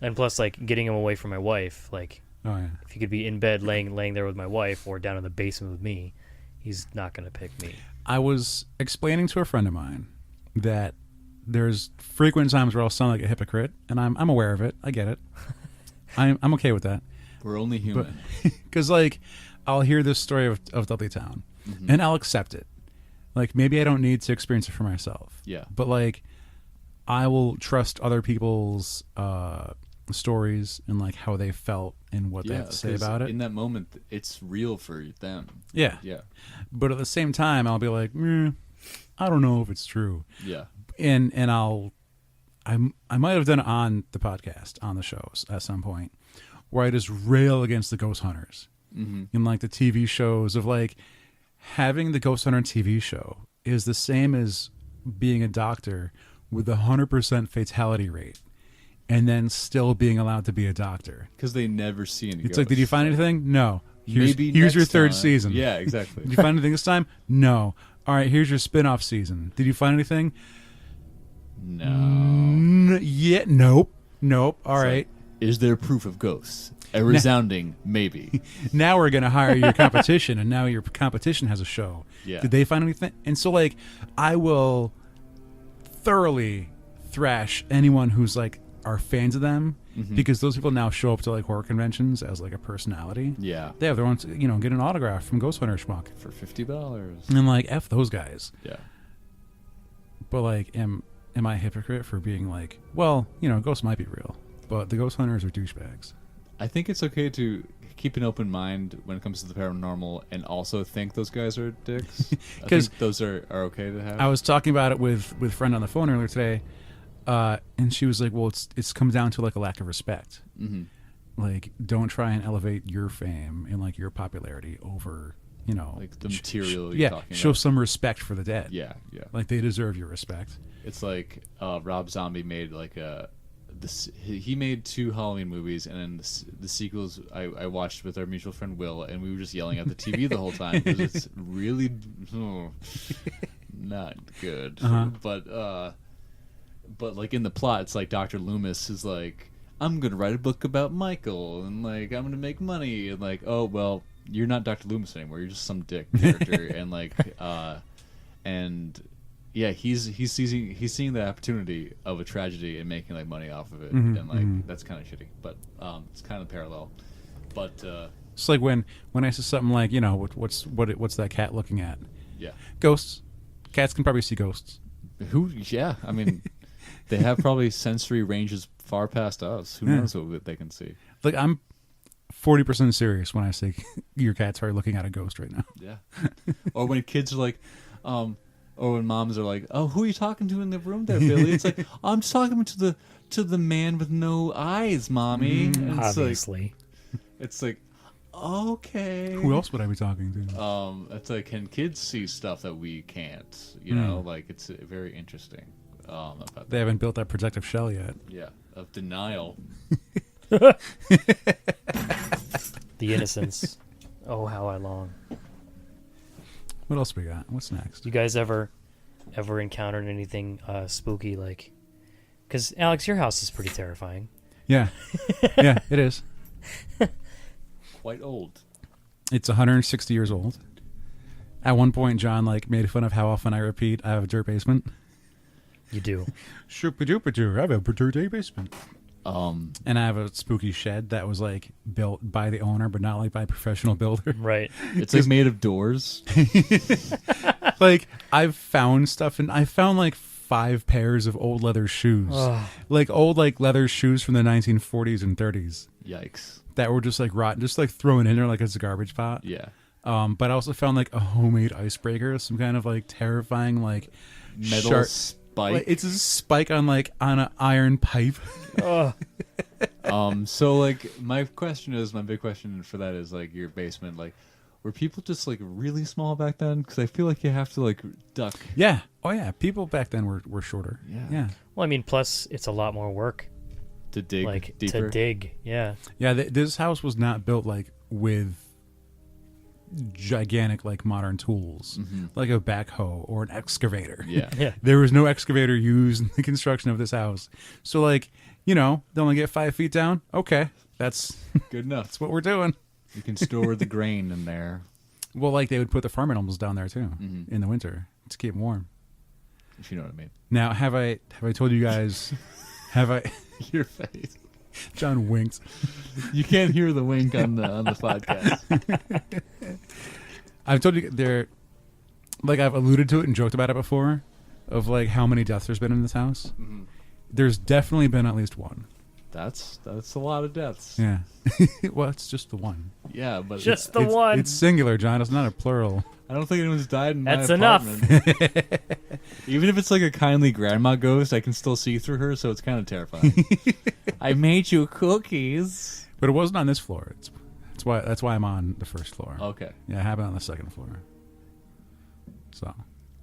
And plus, like, getting him away from my wife, like, Oh yeah. if he could be in bed laying there with my wife or down in the basement with me, he's not going to pick me. I was explaining to a friend of mine that there's frequent times where I'll sound like a hypocrite, and I'm aware of it. I get it. I'm okay with that. We're only human. Because, like, I'll hear this story of Dudley Town, and I'll accept it. Like, maybe I don't need to experience it for myself. Yeah. But, like, I will trust other people's stories and, like, how they felt and what they have to say 'cause about it. in that moment, it's real for them. Yeah. Yeah. But at the same time, I'll be like, I don't know if it's true. Yeah. And I might have done it on the podcast, on the shows at some point, where I just rail against the ghost hunters in like the TV shows of like having the ghost hunter TV show is the same as being a doctor with a 100% fatality rate and then still being allowed to be a doctor. Because they never see any It's like, did you find anything? No. Here's Maybe your next third time. season. Yeah, exactly. Did you find anything this time? No. All right, here's your spin-off season. Did you find anything? No. Nope. All It's right. like, is there proof of ghosts? A resounding maybe. Now we're going to hire your competition, and now your competition has a show. Yeah. Did they find anything? And so, like, I will thoroughly thrash anyone who's, like, are fans of them, because those people now show up to, like, horror conventions as, like, a personality. Yeah. They have their own, get an autograph from Ghost Hunter Schmuck. For $50. And, like, F those guys. Yeah. But, like, am I a hypocrite for being like, well, ghosts might be real, but the ghost hunters are douchebags? I think it's okay to keep an open mind when it comes to the paranormal and also think those guys are dicks. I 'Cause think those are okay to have. I was talking about it with a friend on the phone earlier today, and she was like, well, it's come down to like a lack of respect. Like, don't try and elevate your fame and like your popularity over, like the material you're yeah, talking show about. some respect for the dead. Yeah, yeah. Like, they deserve your respect. It's like Rob Zombie made like he made 2 Halloween movies, and then the sequels I watched with our mutual friend Will, and we were just yelling at the TV the whole time because it's really not good. But like in the plot, it's like Dr. Loomis is like, I'm gonna write a book about Michael, and like I'm gonna make money, and like, oh well, you're not Dr. Loomis anymore. You're just some dick character, and like and. Yeah, he's seeing the opportunity of a tragedy and making like money off of it, and like that's kind of shitty. But it's kind of parallel. But It's like when I say something like, what's that cat looking at? yeah, Ghosts. Cats can probably see ghosts. yeah. I mean, they have probably sensory ranges far past us. Who knows what they can see? Like, I'm 40% serious when I say your cat's probably looking at a ghost right now. Yeah. Or when kids are like, or when moms are like, "Oh, who are you talking to in the room there, Billy?" It's like, "I'm just talking to the man with no eyes, mommy." And Obviously. It's like, okay. Who else would I be talking to? It's like, can kids see stuff that we can't? You know, like it's very interesting. About They haven't built that protective shell yet. yeah, of denial. The innocence. Oh, how I long. What else we got? What's next? You guys ever encountered anything spooky, like? Because Alex, your house is pretty terrifying. Yeah. Yeah, it is. Quite old. It's 160 years old. At one point, John made fun of how often I repeat, I have a dirt basement. You do. Shoopa-doopa-doo, I have a dirt basement. And I have a spooky shed that was built by the owner, but not by a professional builder. Right. It's made of doors. I've found stuff, and I found 5 pairs of old leather shoes, old leather shoes from the 1940s and 30s. Yikes. That were just rotten, just thrown in there like it's a garbage pot. Yeah. But I also found a homemade icebreaker, some kind of terrifying Metal spike. Like, it's a spike on an iron pipe. Oh, So like my big question for that is like your basement, like were people just like really small back then? Because I feel like you have to like duck. Yeah. Oh yeah. People back then were shorter. Yeah. Yeah. well, I mean, plus it's a lot more work, To dig like deeper. to dig. Yeah, Yeah. This house was not built like with gigantic like modern tools, like a backhoe or an excavator. Yeah. yeah. There was no excavator used in the construction of this house. So like, they only get 5 feet down. Okay. That's Good enough. what we're doing. You can store the grain in there. Well, like they would put the farm animals down there too in the winter to keep them warm. If you know what I mean. Now, have I told you guys? Have I? Your face. John winked. You can't hear the wink on the podcast. I've told you there. Like I've alluded to it and joked about it before, of like how many deaths there's been in this house. There's definitely been at least one. That's a lot of deaths. Yeah. Well, it's just the one. Yeah, but Just the one. It's singular, John. It's not a plural. I don't think anyone's died in my That's enough. apartment. Even if it's like a kindly grandma ghost, I can still see through her, so it's kind of terrifying. I made you cookies. But it wasn't on this floor. That's why I'm on the first floor. Okay. Yeah, I have it on the second floor. So.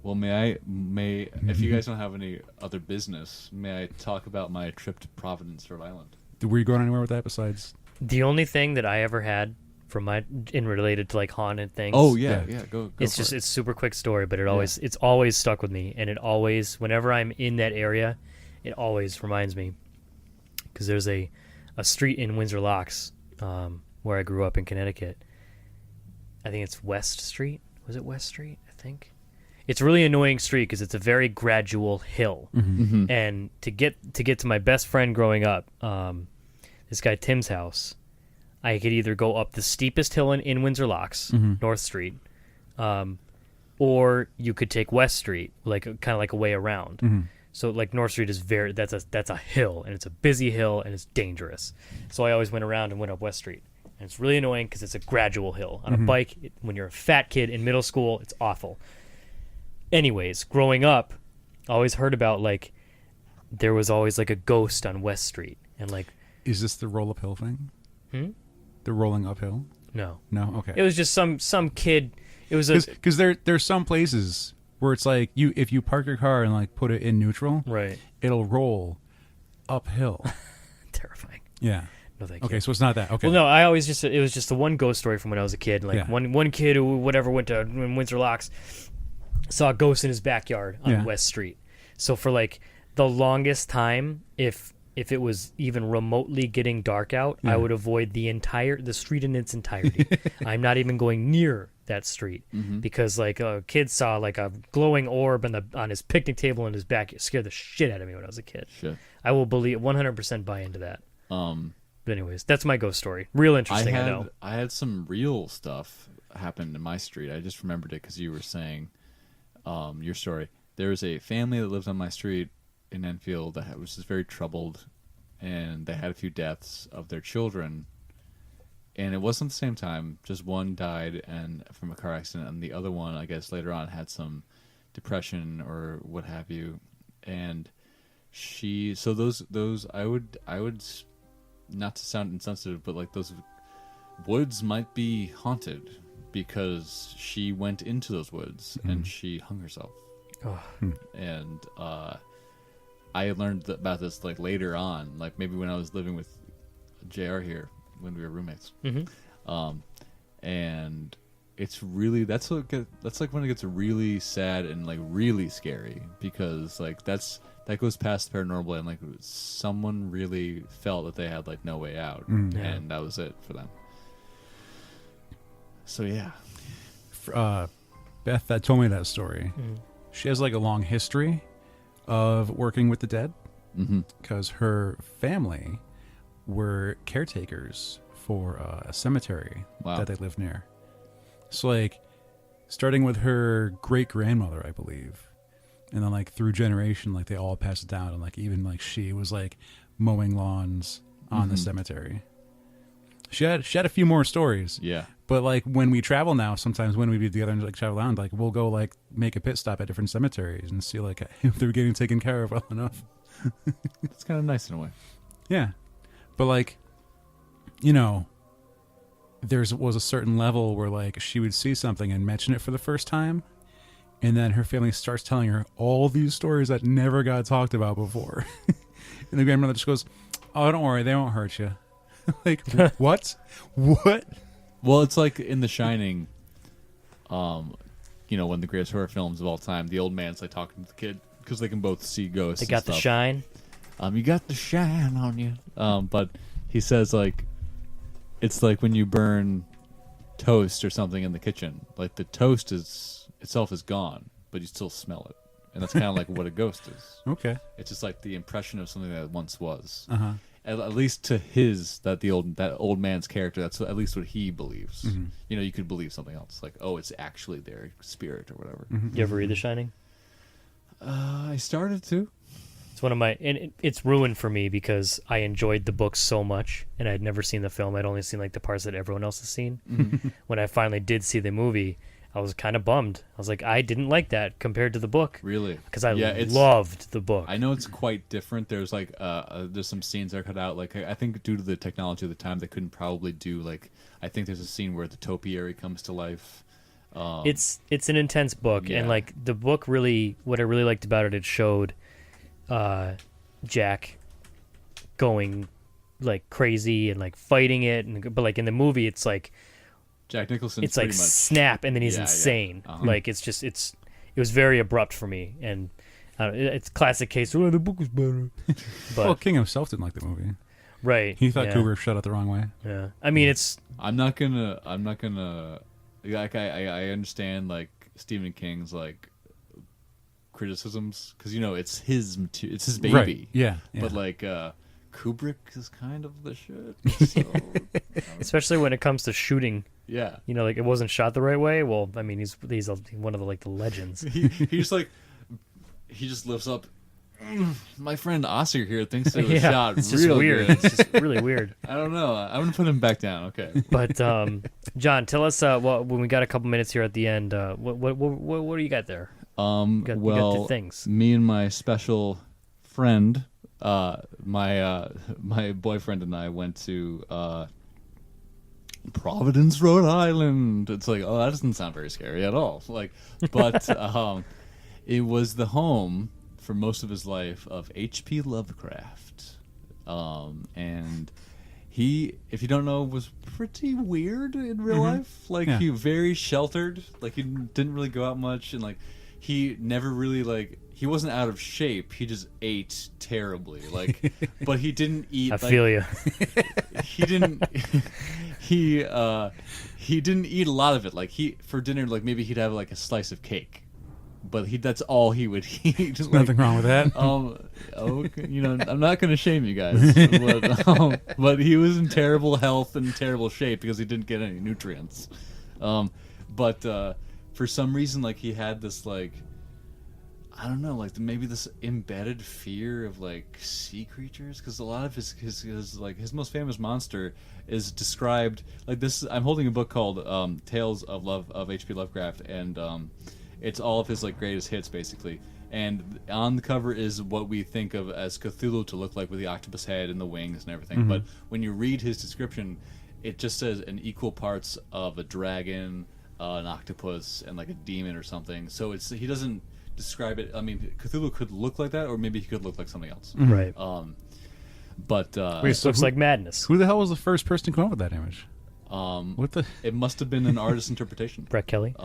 Well, if you guys don't have any other business, may I talk about my trip to Providence, Rhode Island? Were you going anywhere with that besides? The only thing that I ever had from in related to like haunted things. Oh yeah. Go. It's just it's super quick story, but it's always stuck with me, and it always, whenever I'm in that area, it always reminds me, because there's a street in Windsor Locks, where I grew up in Connecticut. I think it's West Street. Was it West Street? I think. It's a really annoying street because it's a very gradual hill, and to get to my best friend growing up, this guy Tim's house, I could either go up the steepest hill in Windsor Locks, North Street, or you could take West Street, like kind of like a way around. So like North Street is that's a hill, and it's a busy hill, and it's dangerous. So I always went around and went up West Street, and it's really annoying because it's a gradual hill on a bike. When you're a fat kid in middle school, it's awful. Anyways, growing up, I always heard about like there was always like a ghost on West Street, and like Is this the roll uphill thing? The rolling uphill? no, Okay. it was just some kid. It was Because there's some places where it's like if you park your car and like put it in neutral, right. it'll roll uphill. Terrifying. Yeah. No, thank you. Okay, so it's not that. Okay. Well, no, it was just the one ghost story from when I was a kid. Like Yeah. one kid who went to Windsor Locks saw a ghost in his backyard on West Street. So for like the longest time, if it was even remotely getting dark out, I would avoid the street in its entirety. I'm not even going near that street because like a kid saw like a glowing orb on his picnic table in his back. It scared the shit out of me when I was a kid. Shit. I will 100% buy into that. But anyways, that's my ghost story. Real interesting, I know. I had some real stuff happen in my street. I just remembered it because you were saying your story. There was a family that lived on my street in Enfield that was just very troubled, and they had a few deaths of their children. And it wasn't the same time. Just one died from a car accident, and the other one, I guess, later on had some depression or what have you. And those I would not to sound insensitive, but like those woods might be haunted because she went into those woods and she hung herself. And I learned about this like later on, like maybe when I was living with JR here when we were roommates. And it's really that's like when it gets really sad and like really scary, because like that goes past the paranormal, and like someone really felt that they had like no way out, and that was it for them. So yeah. Beth that told me that story. She has like a long history of working with the dead because her family were caretakers for a cemetery that they lived near. So like starting with her great grandmother, I believe, and then like through generation, like they all passed it down, and like even like she was like mowing lawns on the cemetery. She had a few more stories. Yeah. But like when we travel now, sometimes when we be together and like travel around, like we'll go like make a pit stop at different cemeteries and see like if they're getting taken care of well enough. It's kind of nice in a way. Yeah, but like, you know, was a certain level where like she would see something and mention it for the first time, and then her family starts telling her all these stories that never got talked about before, and the grandmother just goes, "Oh, don't worry, they won't hurt you." Like what? What? Well, it's like in The Shining, you know, one of the greatest horror films of all time. The old man's like talking to the kid because they can both see ghosts. They got the shine. You got the shine on you. But he says like, it's like when you burn toast or something in the kitchen. Like the toast itself is gone, but you still smell it, and that's kind of like what a ghost is. Okay. It's just like the impression of something that once was. Uh-huh. At least to that old man's character, that's at least what he believes. Mm-hmm. You know, you could believe something else, like, oh, it's actually their spirit or whatever. Mm-hmm. You ever read The Shining? I started to. It's one of my, and it's ruined for me because I enjoyed the book so much, and I'd never seen the film. I'd only seen like the parts that everyone else has seen. Mm-hmm. When I finally did see the movie, I was kind of bummed. I was like, I didn't like that compared to the book. Really? Because I loved the book. I know it's quite different. There's like there's some scenes that are cut out. Like I think due to the technology of the time, they couldn't probably do like. I think there's a scene where the topiary comes to life. It's an intense book, Yeah. and like the book really, what I really liked about it, it showed Jack going like crazy and like fighting it, but like in the movie, it's like. Jack Nicholson. It's like pretty much, snap, and then he's Yeah, yeah. insane. Uh-huh. Like it was very abrupt for me, and it's classic case. Oh, the book was better, but Well, King himself didn't like the movie. right. He thought yeah, Kubrick shot it the wrong way. Yeah, I mean it's I'm not gonna. Like I understand like Stephen King's like criticisms because you know it's his baby. Right. Yeah. But like Kubrick is kind of the shit. So, especially when it comes to shooting. yeah. You know, like it wasn't shot the right way. Well, I mean he's one of the legends. He just like he just lifts up. My friend Oscar here thinks it was Yeah, shot it's just real weird. good. It's just really weird. I don't know. I'm gonna put him back down. Okay. But John, tell us when we got a couple minutes here at the end. What do you got there? You got the things. Me and my special friend, my boyfriend and I went to Providence, Rhode Island. It's like, oh, that doesn't sound very scary at all. Like, but it was the home for most of his life of H.P. Lovecraft, and he, if you don't know, was pretty weird in real life. Like Yeah. he very sheltered. Like he didn't really go out much, and like he never really like he wasn't out of shape. He just ate terribly. Like, but he didn't eat. I like, feel you. he didn't he didn't eat a lot of it. Like for dinner, like maybe he'd have like a slice of cake, but that's all he would eat. Like, Nothing wrong with that. Okay, you know, I'm not gonna shame you guys, but he was in terrible health and terrible shape because he didn't get any nutrients. But for some reason, like he had this like, I don't know, like maybe this embedded fear of like sea creatures, because a lot of his most famous monster is described like this. I'm holding a book called Tales of Love of H.P. Lovecraft, and it's all of his like greatest hits basically. And on the cover is what we think of as Cthulhu to look like, with the octopus head and the wings and everything. Mm-hmm. But when you read his description, it just says an equal parts of a dragon, an octopus, and like a demon or something. So he doesn't describe it. I mean, Cthulhu could look like that, or maybe he could look like something else. Right. But Wait, so Looks like madness. Who the hell was the first person to come up with that image? What the? it must have been an artist's interpretation. Brett Kelly.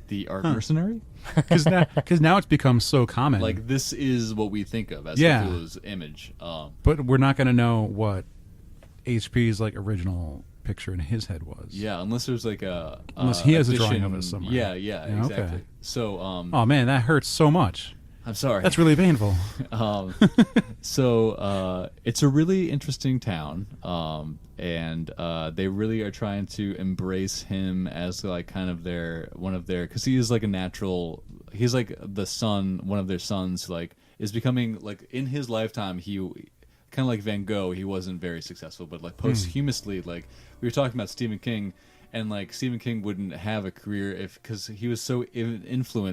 The art mercenary. Because now it's become so common. Like this is what we think of as Yeah. Cthulhu's image. But we're not going to know what HP's like original picture in his head was. Yeah, unless there's like Unless he has a addition- drawing of it somewhere. Yeah, Yeah, exactly. okay. So Oh man, that hurts so much. I'm sorry. That's really painful. So it's a really interesting town, and they really are trying to embrace him as like kind of one of their, because he is like a natural. He's like the son, one of their sons. Like is becoming like in his lifetime. kind of like Van Gogh, he wasn't very successful, but like posthumously, like we were talking about Stephen King, and like Stephen King wouldn't have a career because he was so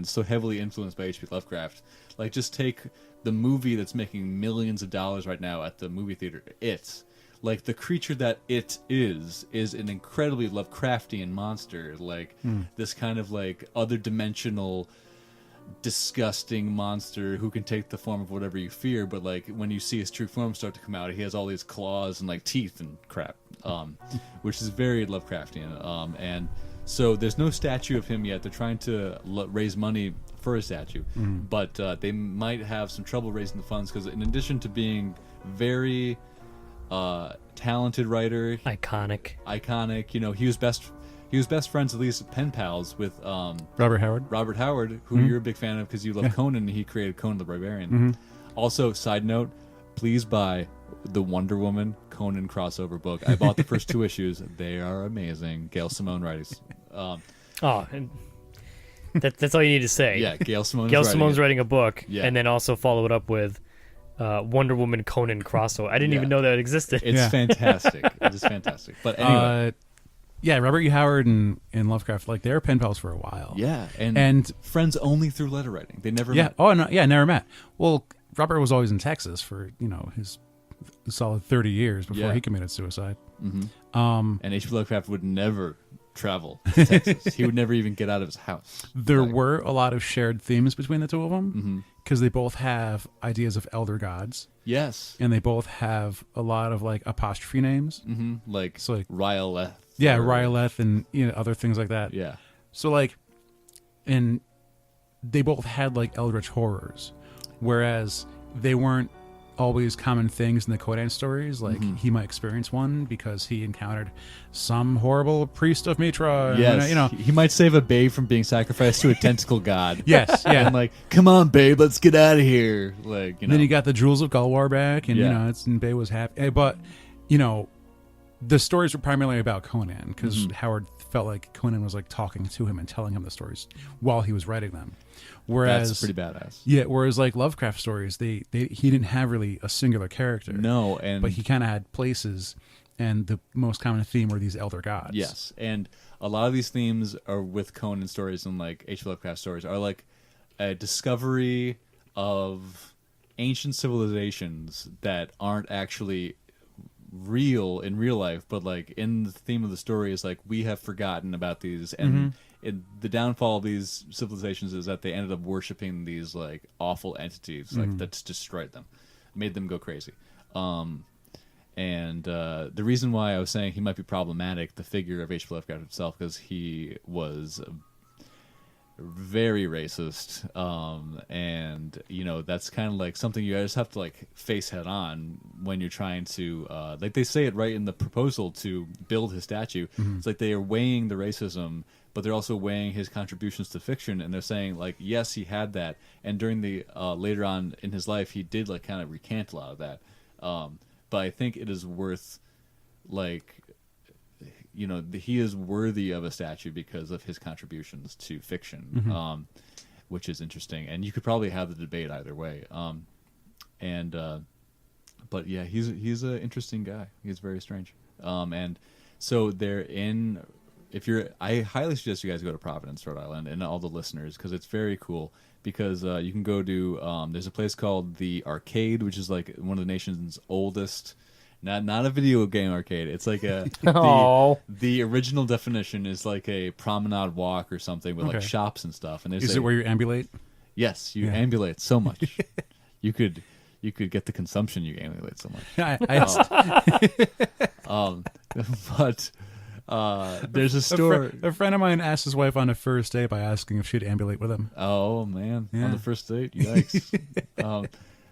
so heavily influenced by H.P. Lovecraft. Like, just take the movie that's making millions of dollars right now at the movie theater, It. Like, the creature that it is an incredibly Lovecraftian monster. Like, this kind of, like, other-dimensional, disgusting monster who can take the form of whatever you fear, but, like, when you see his true form start to come out, he has all these claws and, like, teeth and crap, which is very Lovecraftian. And so there's no statue of him yet. They're trying to raise money for a statue, but they might have some trouble raising the funds because in addition to being very... talented writer, iconic. You know, he was best friends, at least pen pals, with Robert Howard. Robert Howard, who you're a big fan of because you love Conan. And he created Conan the Barbarian. Also, side note, please buy the Wonder Woman Conan crossover book. I bought the first 2 issues. They are amazing. Gail Simone writes. And that's all you need to say. Yeah, Gail Simone's writing a book, Yeah. and then also follow it up with Wonder Woman Conan crossover. I didn't even know that existed. It's fantastic. It is fantastic. But anyway. Robert E. Howard and Lovecraft, like, they were pen pals for a while. Yeah, and friends only through letter writing. They never met. Oh, no, never met. Well, Robert was always in Texas for, his solid 30 years before he committed suicide. And H.P. Lovecraft would never travel to Texas. He would never even get out of his house. There were a lot of shared themes between the two of them because they both have ideas of elder gods. Yes. And they both have a lot of, like, apostrophe names. Like, So, like, Ryleth. yeah, Ryleth and other things like that. Yeah. So, like, and they both had, like, eldritch horrors, whereas they weren't always common things in the Conan stories. Like, he might experience one because he encountered some horrible priest of Mitra. Yes. He might save a babe from being sacrificed to a tentacle god. Yes, yeah. And like, come on, babe, let's get out of here. Like, Then you got the Jewels of Gulwar back, and and Babe was happy. But the stories were primarily about Conan because Howard felt like Conan was like talking to him and telling him the stories while he was writing them. Whereas that's pretty badass. Yeah, whereas like Lovecraft stories, he didn't have really a singular character. No, but he kind of had places, and the most common theme were these elder gods. Yes, and a lot of these themes are with Conan stories and like H.P. Lovecraft stories are like a discovery of ancient civilizations that aren't actually real in real life, but like in the theme of the story is like we have forgotten about these, and the downfall of these civilizations is that they ended up worshiping these like awful entities like that's destroyed them, made them go crazy. And the reason why I was saying he might be problematic, the figure of H.P. Lovecraft himself, because he was very racist, and that's kind of like something you just have to like face head on when you're trying to like they say it right in the proposal to build his statue. It's like they are weighing the racism, but they're also weighing his contributions to fiction, and they're saying like, yes, he had that, and during the later on in his life he did like kind of recant a lot of that, but I think it is worth like he is worthy of a statue because of his contributions to fiction, which is interesting. And you could probably have the debate either way. But yeah, he's an interesting guy. He's very strange. And so I highly suggest you guys go to Providence, Rhode Island, and all the listeners, because it's very cool. Because you can go to there's a place called the Arcade, which is like one of the nation's oldest. Not a video game arcade. It's like the original definition is like a promenade walk or something with like shops and stuff. And is it where you ambulate? Yes, you ambulate so much. you could get the consumption you ambulate so much. But there's a store. A friend of mine asked his wife on a first date by asking if she'd ambulate with him. Oh man, on the first date, yikes.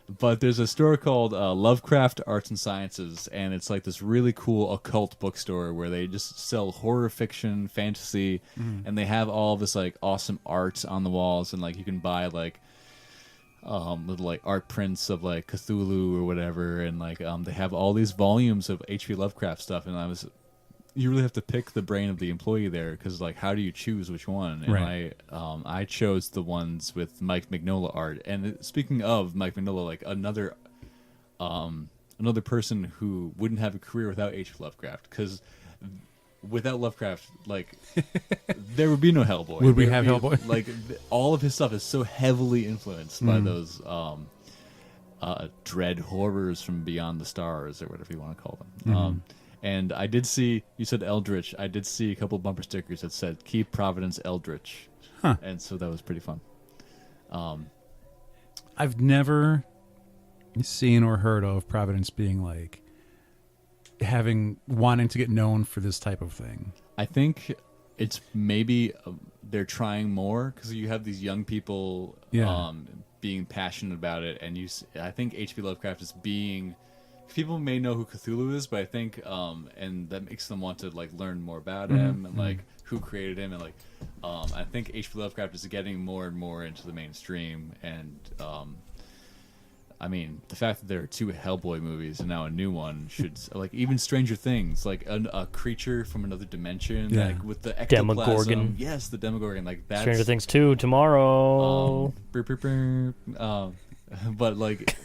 But there's a store called Lovecraft Arts and Sciences, and it's like this really cool occult bookstore where they just sell horror fiction, fantasy, and they have all this like awesome art on the walls, and like you can buy like little like art prints of like Cthulhu or whatever, and like they have all these volumes of H.P. Lovecraft stuff, and you really have to pick the brain of the employee there, because like how do you choose which one? And I chose the ones with Mike Mignola art. And speaking of Mike Mignola, like another another person who wouldn't have a career without H.P. Lovecraft, because without Lovecraft, like, there would be no Hellboy. Would we There have be, Hellboy? Like, all of his stuff is so heavily influenced by those dread horrors from beyond the stars, or whatever you want to call them. And I did see, you said Eldritch, I did see a couple bumper stickers that said, "Keep Providence Eldritch." Huh. And so that was pretty fun. I've never seen or heard of Providence being like wanting to get known for this type of thing. I think it's maybe they're trying more, because you have these young people being passionate about it, and I think H.P. Lovecraft is being. People may know who Cthulhu is, but I think, and that makes them want to like learn more about him and like who created him, and like, I think H.P. Lovecraft is getting more and more into the mainstream, and I mean, the fact that there are 2 Hellboy movies and now a new one should, like, even Stranger Things, like a creature from another dimension, like with the ectoplasm. Demogorgon. Yes, the Demogorgon. Like that's Stranger Things 2 tomorrow. But like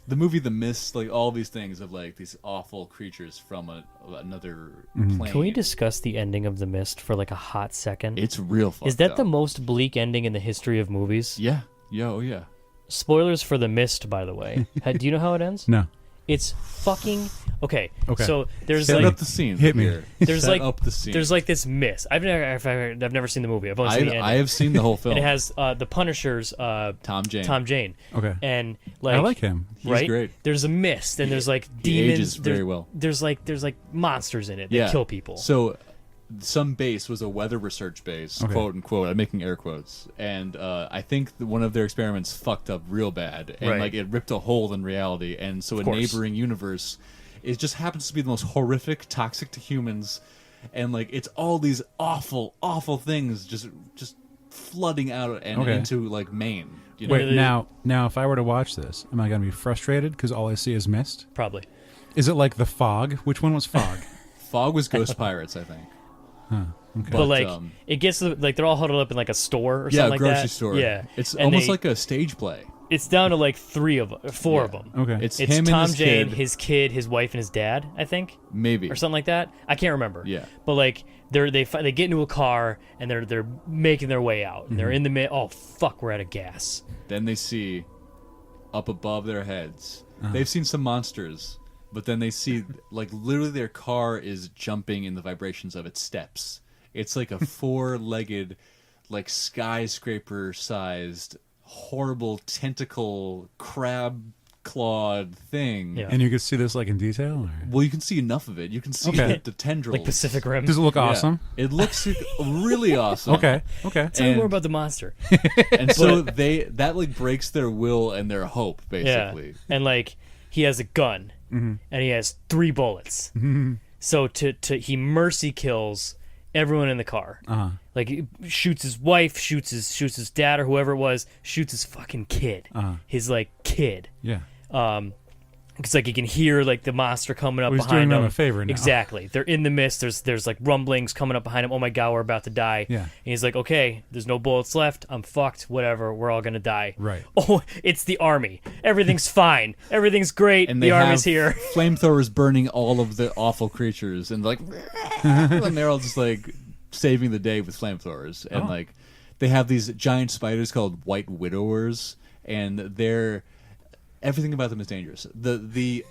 the movie The Mist, like all these things of like these awful creatures from another plane. Can we discuss the ending of The Mist for like a hot second? It's real fucked Is that up. the most bleak ending in the history of movies? Yeah. Oh yeah. Spoilers for The Mist, by the way. Do you know how it ends? No. It's fucking okay. Okay. So there's Set like up the scene. Hit me. Here. there's Set like up the scene. there's like this mist. I've never seen the movie. I've only seen the ending. I have seen the whole film. And it has the Punisher's Tom Jane. Tom Jane. Okay. And like I like him. He's right? great. There's a mist, and there's like He demons. ages very well. There's like monsters in it that kill people. So some base was a weather research base, Okay. quote unquote. I'm making air quotes, and I think one of their experiments fucked up real bad, and Right. like it ripped a hole in reality, and so a course. neighboring universe, it just happens to be the most horrific, toxic to humans, and like it's all these awful, awful things just flooding out and Okay. into like Maine. You know? Wait, now, if I were to watch this, am I going to be frustrated because all I see is mist? Probably. Is it like The Fog? Which one was Fog? Fog was Ghost Pirates, I think. Okay. But like it gets like they're all huddled up in like a store or Yeah, something like grocery that. store. Yeah, It's And almost they- like a stage play. it's down to like 4 of them. Okay. It's It's him Tom and his Jane, kid, his kid, his wife, and his dad. I think, maybe or something like that. I can't remember. Yeah. But like they get into a car and they're making their way out. And they're in the mid. Oh fuck, we're out of gas. Then they see up above their heads. They've seen some monsters, but then they see like literally their car is jumping in the vibrations of its steps. It's like a 4-legged, like skyscraper-sized, horrible tentacle crab clawed thing. Yeah. And you could see this like in detail? Or? Well, you can see enough of it. You can see Okay. the tendrils. Like Pacific Rim. Does it look Yeah. awesome? It looks really awesome. Okay. Tell me and- more about the monster. And so that like breaks their will and their hope, basically. Yeah. And like he has a gun and he has 3 bullets. So he mercy kills everyone in the car. Uh-huh. Like he shoots his wife, shoots his dad or whoever it was, shoots his fucking kid. His like kid. Yeah. Because like you can hear like the monster coming up Well, he's behind doing him. them a favor now. Exactly. They're in the mist. There's like rumblings coming up behind him. Oh my god, we're about to die. Yeah. And he's like, okay, there's no bullets left. I'm fucked. Whatever. We're all gonna die. Right. Oh, it's the army. Everything's fine. Everything's great. And the they army's have here. flamethrowers burning all of the awful creatures, and like, and they're all just like saving the day with flamethrowers, and like, they have these giant spiders called white widowers, and they're everything about them is dangerous. The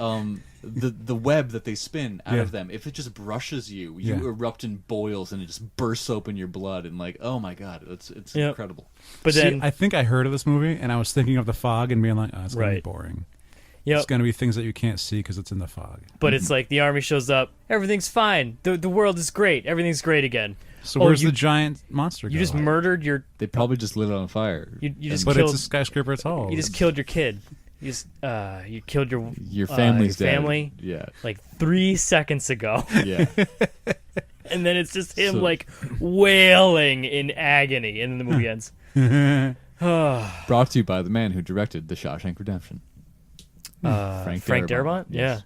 web that they spin out of them, if it just brushes you, you erupt in boils, and it just bursts open your blood, and like, oh my god, it's Yep. incredible. But See, then I think I heard of this movie, and I was thinking of The Fog and being like, oh, it's going to be Right. boring. yep. It's going to be things that you can't see because it's in the fog. But it's like the army shows up. Everything's fine. The world is great. Everything's great again. So Oh, where's you- the giant monster You go? just murdered your. They probably just lit it on fire. You just But killed. it's a skyscraper tall. You just killed your kid. You killed your Family's your dead. family Yeah, like 3 seconds ago, yeah. and then it's just him So- like wailing in agony, and then the movie ends. Brought to you by the man who directed The Shawshank Redemption. Frank Darabont. Darabont. Yes.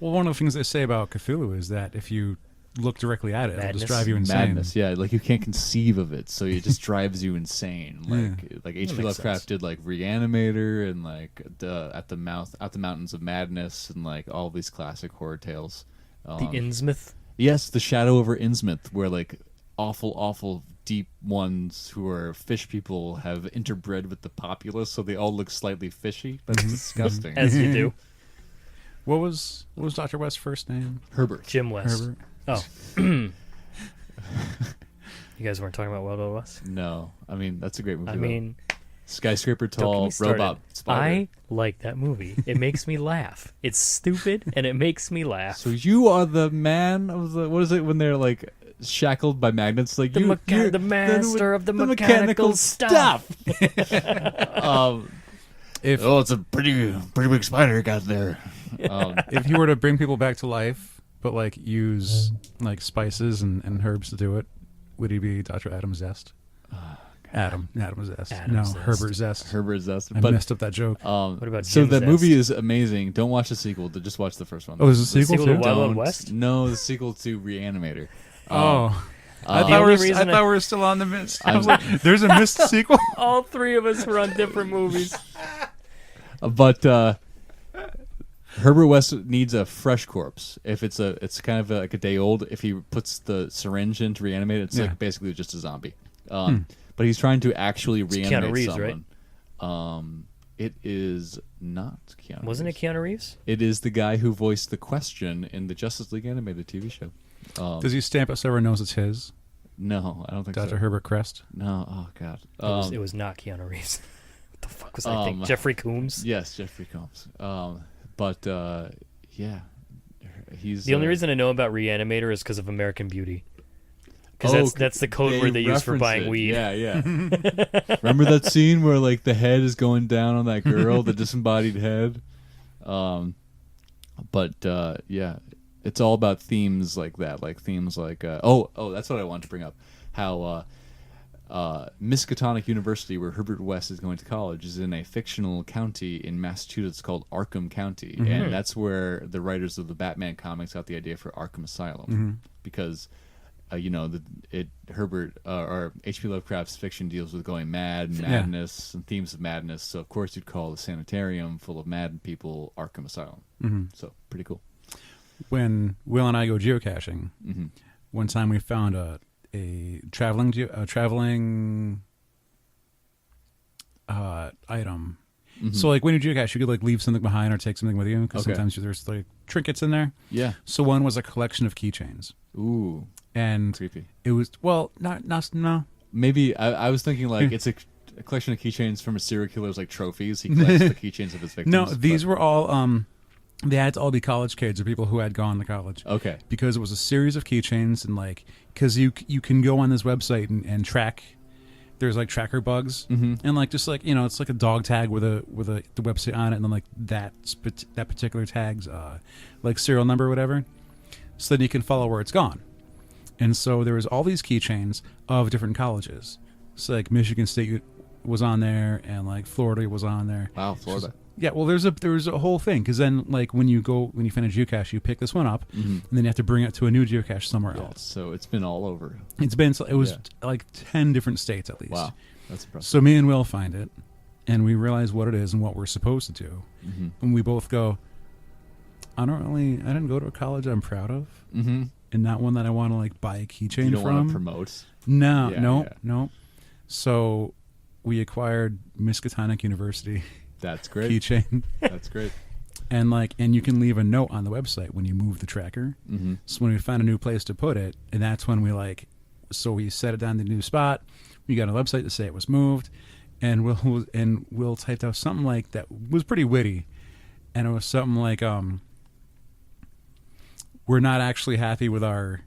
Well, one of the things they say about Cthulhu is that if you look directly at it. It'll Madness. just drive you insane. Madness, yeah. Like you can't conceive of it, so it just drives you insane. Like H.P. makes Lovecraft sense. did like Reanimator and like at the Mountains of Madness and like all these classic horror tales. The Innsmouth. Yes, The Shadow over Innsmouth, where like awful deep ones who are fish people have interbred with the populace, so they all look slightly fishy. That's disgusting. As you do. What was Dr. West's first name? Herbert. Jim West. Herbert. Oh. You guys weren't talking about Wild Wild West? No, I mean that's a great movie. I though. mean, skyscraper don't get tall me started. robot spider. I like that movie. It makes me laugh. It's stupid, and it makes me laugh. So you are the man of the what is it when they're like shackled by magnets? Like you're the master of the mechanical stuff. It's a pretty big spider you got there. If he were to bring people back to life, but like use like spices and herbs to do it, would he be Dr. Adam Zest? Adam Zest. Adam no, Zest. Herbert Zest. Herbert Zest. I messed up that joke. What about so Jim that Zest? movie is amazing. Don't watch the sequel. Just watch the first one. Oh, is it a sequel sequel to too? Wild Wild Don't- West? No, the sequel to Reanimator. Oh. I The thought only we reason were still on the mist. I was like, there's a mist sequel? All three of us were on different movies. But Herbert West needs a fresh corpse. If it's kind of like a day old. If he puts the syringe in to reanimate it, it's Yeah. like basically just a zombie. But he's trying to actually reanimate Keanu Reeves, someone. It is not Keanu. Wasn't it Reeves. Keanu Reeves? It is the guy who voiced the Question in the Justice League animated TV show. Does he stamp it so everyone knows it's his? No, I don't think Dr. so. Herbert Crest? No, oh god. It was not Keanu Reeves. What the fuck was I thinking? Jeffrey Combs? Yes, Jeffrey Combs. Yeah, he's The only reason I know about Reanimator is because of American Beauty. Because that's the code word they use for reference buying it. weed. Yeah, yeah. Remember that scene where like the head is going down on that girl, the disembodied head? Yeah, it's all about themes like that, like themes like that's what I wanted to bring up. How Miskatonic University, where Herbert West is going to college, is in a fictional county in Massachusetts called Arkham County, and that's where the writers of the Batman comics got the idea for Arkham Asylum, because Herbert or H.P. Lovecraft's fiction deals with going mad, and madness, and themes of madness. So of course you'd call the sanitarium full of mad people Arkham Asylum. So pretty cool. When Will and I go geocaching, one time we found a traveling item. So like when you geocache, you could like leave something behind or take something with you, because sometimes there's like trinkets in there. Yeah. So one was a collection of keychains. Ooh. And Creepy. it was no. Maybe I was thinking like it's a collection of keychains from a serial killer's like trophies. He collects the keychains of his victims. No, these were all they had to all be college kids or people who had gone to college. Okay. Because it was a series of keychains, and like because you can go on this website and track. There's like tracker bugs, and like just like it's like a dog tag with the website on it, and then like that particular tag's like serial number or whatever, so then you can follow where it's gone. And so there was all these keychains of different colleges. So like Michigan State was on there, and like Florida was on there. Wow, Florida. Yeah, well, there's a whole thing, because then like when you finish geocache, you pick this one up, and then you have to bring it to a new geocache somewhere else. So it's been all over. It was like 10 different states at least. Wow, that's impressive. So me and Will find it, and we realize what it is and what we're supposed to do, and we both go, I didn't go to a college I'm proud of, and not one that I want to like buy a keychain You don't from. want to promote. No. So we acquired Miskatonic University. That's great. Keychain. That's great. And you can leave a note on the website when you move the tracker. So when we found a new place to put it, and that's when we we set it down to the new spot. We got a website to say it was moved, and Will typed out something like that was pretty witty, and it was something like we're not actually happy with our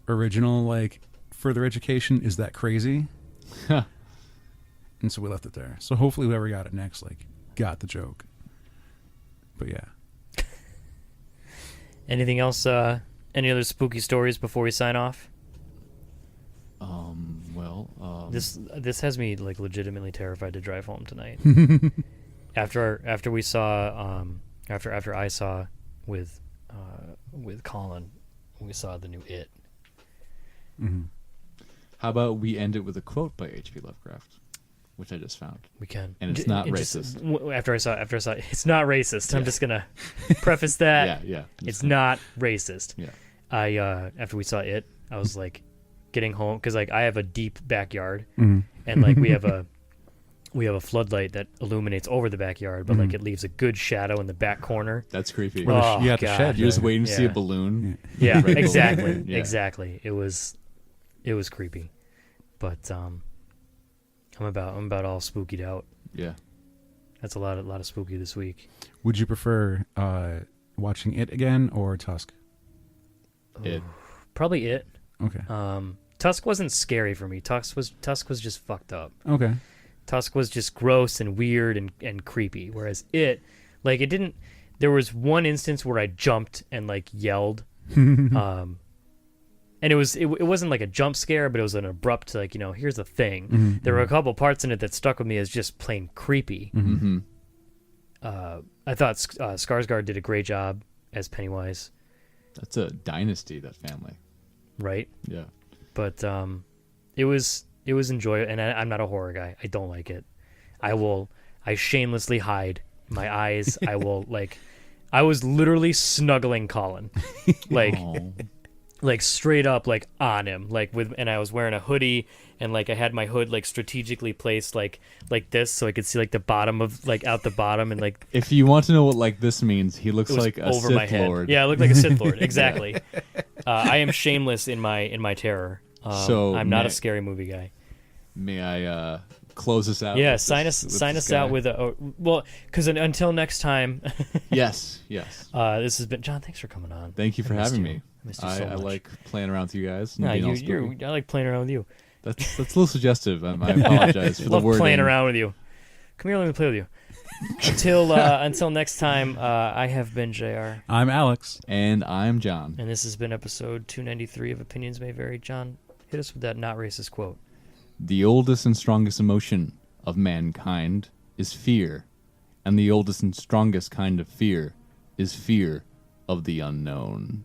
original like further education. Is that crazy? And so we left it there. So hopefully whoever got it next got the joke. But yeah. Anything else? Any other spooky stories before we sign off? This has me like legitimately terrified to drive home tonight. after I saw with Colin when we saw the new It. Mm-hmm. How about we end it with a quote by H.P. Lovecraft, which I just found. We can. And it's not just- racist. after I saw it, it's not racist. I'm just gonna preface that. Yeah. It's not racist. Yeah. I after we saw It, I was like getting home because like I have a deep backyard Mm-hmm. and like we have a floodlight that illuminates over the backyard, but like it leaves a good shadow in the back corner. That's creepy. Oh, You got the God. shed. You're just there. waiting to see a Yeah. balloon. Yeah, right below exactly, it. Yeah. exactly. It was creepy, but I'm about all spookied out. Yeah. That's a lot of spooky this week. Would you prefer watching It again or Tusk? It. Probably It. Okay. Tusk wasn't scary for me. Tusk was just fucked up. Okay. Tusk was just gross and weird and creepy. Whereas It, like it didn't. There was one instance where I jumped and like yelled, and it wasn't like a jump scare, but it was an abrupt like here's the thing. Mm-hmm. There were a couple parts in it that stuck with me as just plain creepy. Mm-hmm. I thought Skarsgård did a great job as Pennywise, That's a dynasty, that family. right? Yeah. But it was enjoyable, and I'm not a horror guy. I don't like it. I shamelessly hide my eyes. I will I was literally snuggling Colin, Aw. like straight up like on him, and I was wearing a hoodie, and like I had my hood like strategically placed like this so I could see like the bottom of like out the bottom, and like If you want to know what like this means, he looks it was like a over Sith my head. Lord. Yeah, I looked like a Sith Lord. Exactly. I am shameless in my terror. So, I'm not a Matt- scary movie guy. May I close us out? Yeah, with sign this- with us this out guy? with because until next time, Yes. this has been John. Thanks for coming on. Thank you for I missed having you. me. I missed you so I much. like playing around with you guys. And Nah, being all you spooky. I like playing around with you. That's a little suggestive. I apologize for the Love wording. playing around with you. Come here, let me play with you. Until next time, I have been JR, I'm Alex. And I'm John. and this has been episode 293 of Opinions May Vary. John, hit us with that not racist quote. The oldest and strongest emotion of mankind is fear, and the oldest and strongest kind of fear is fear of the unknown.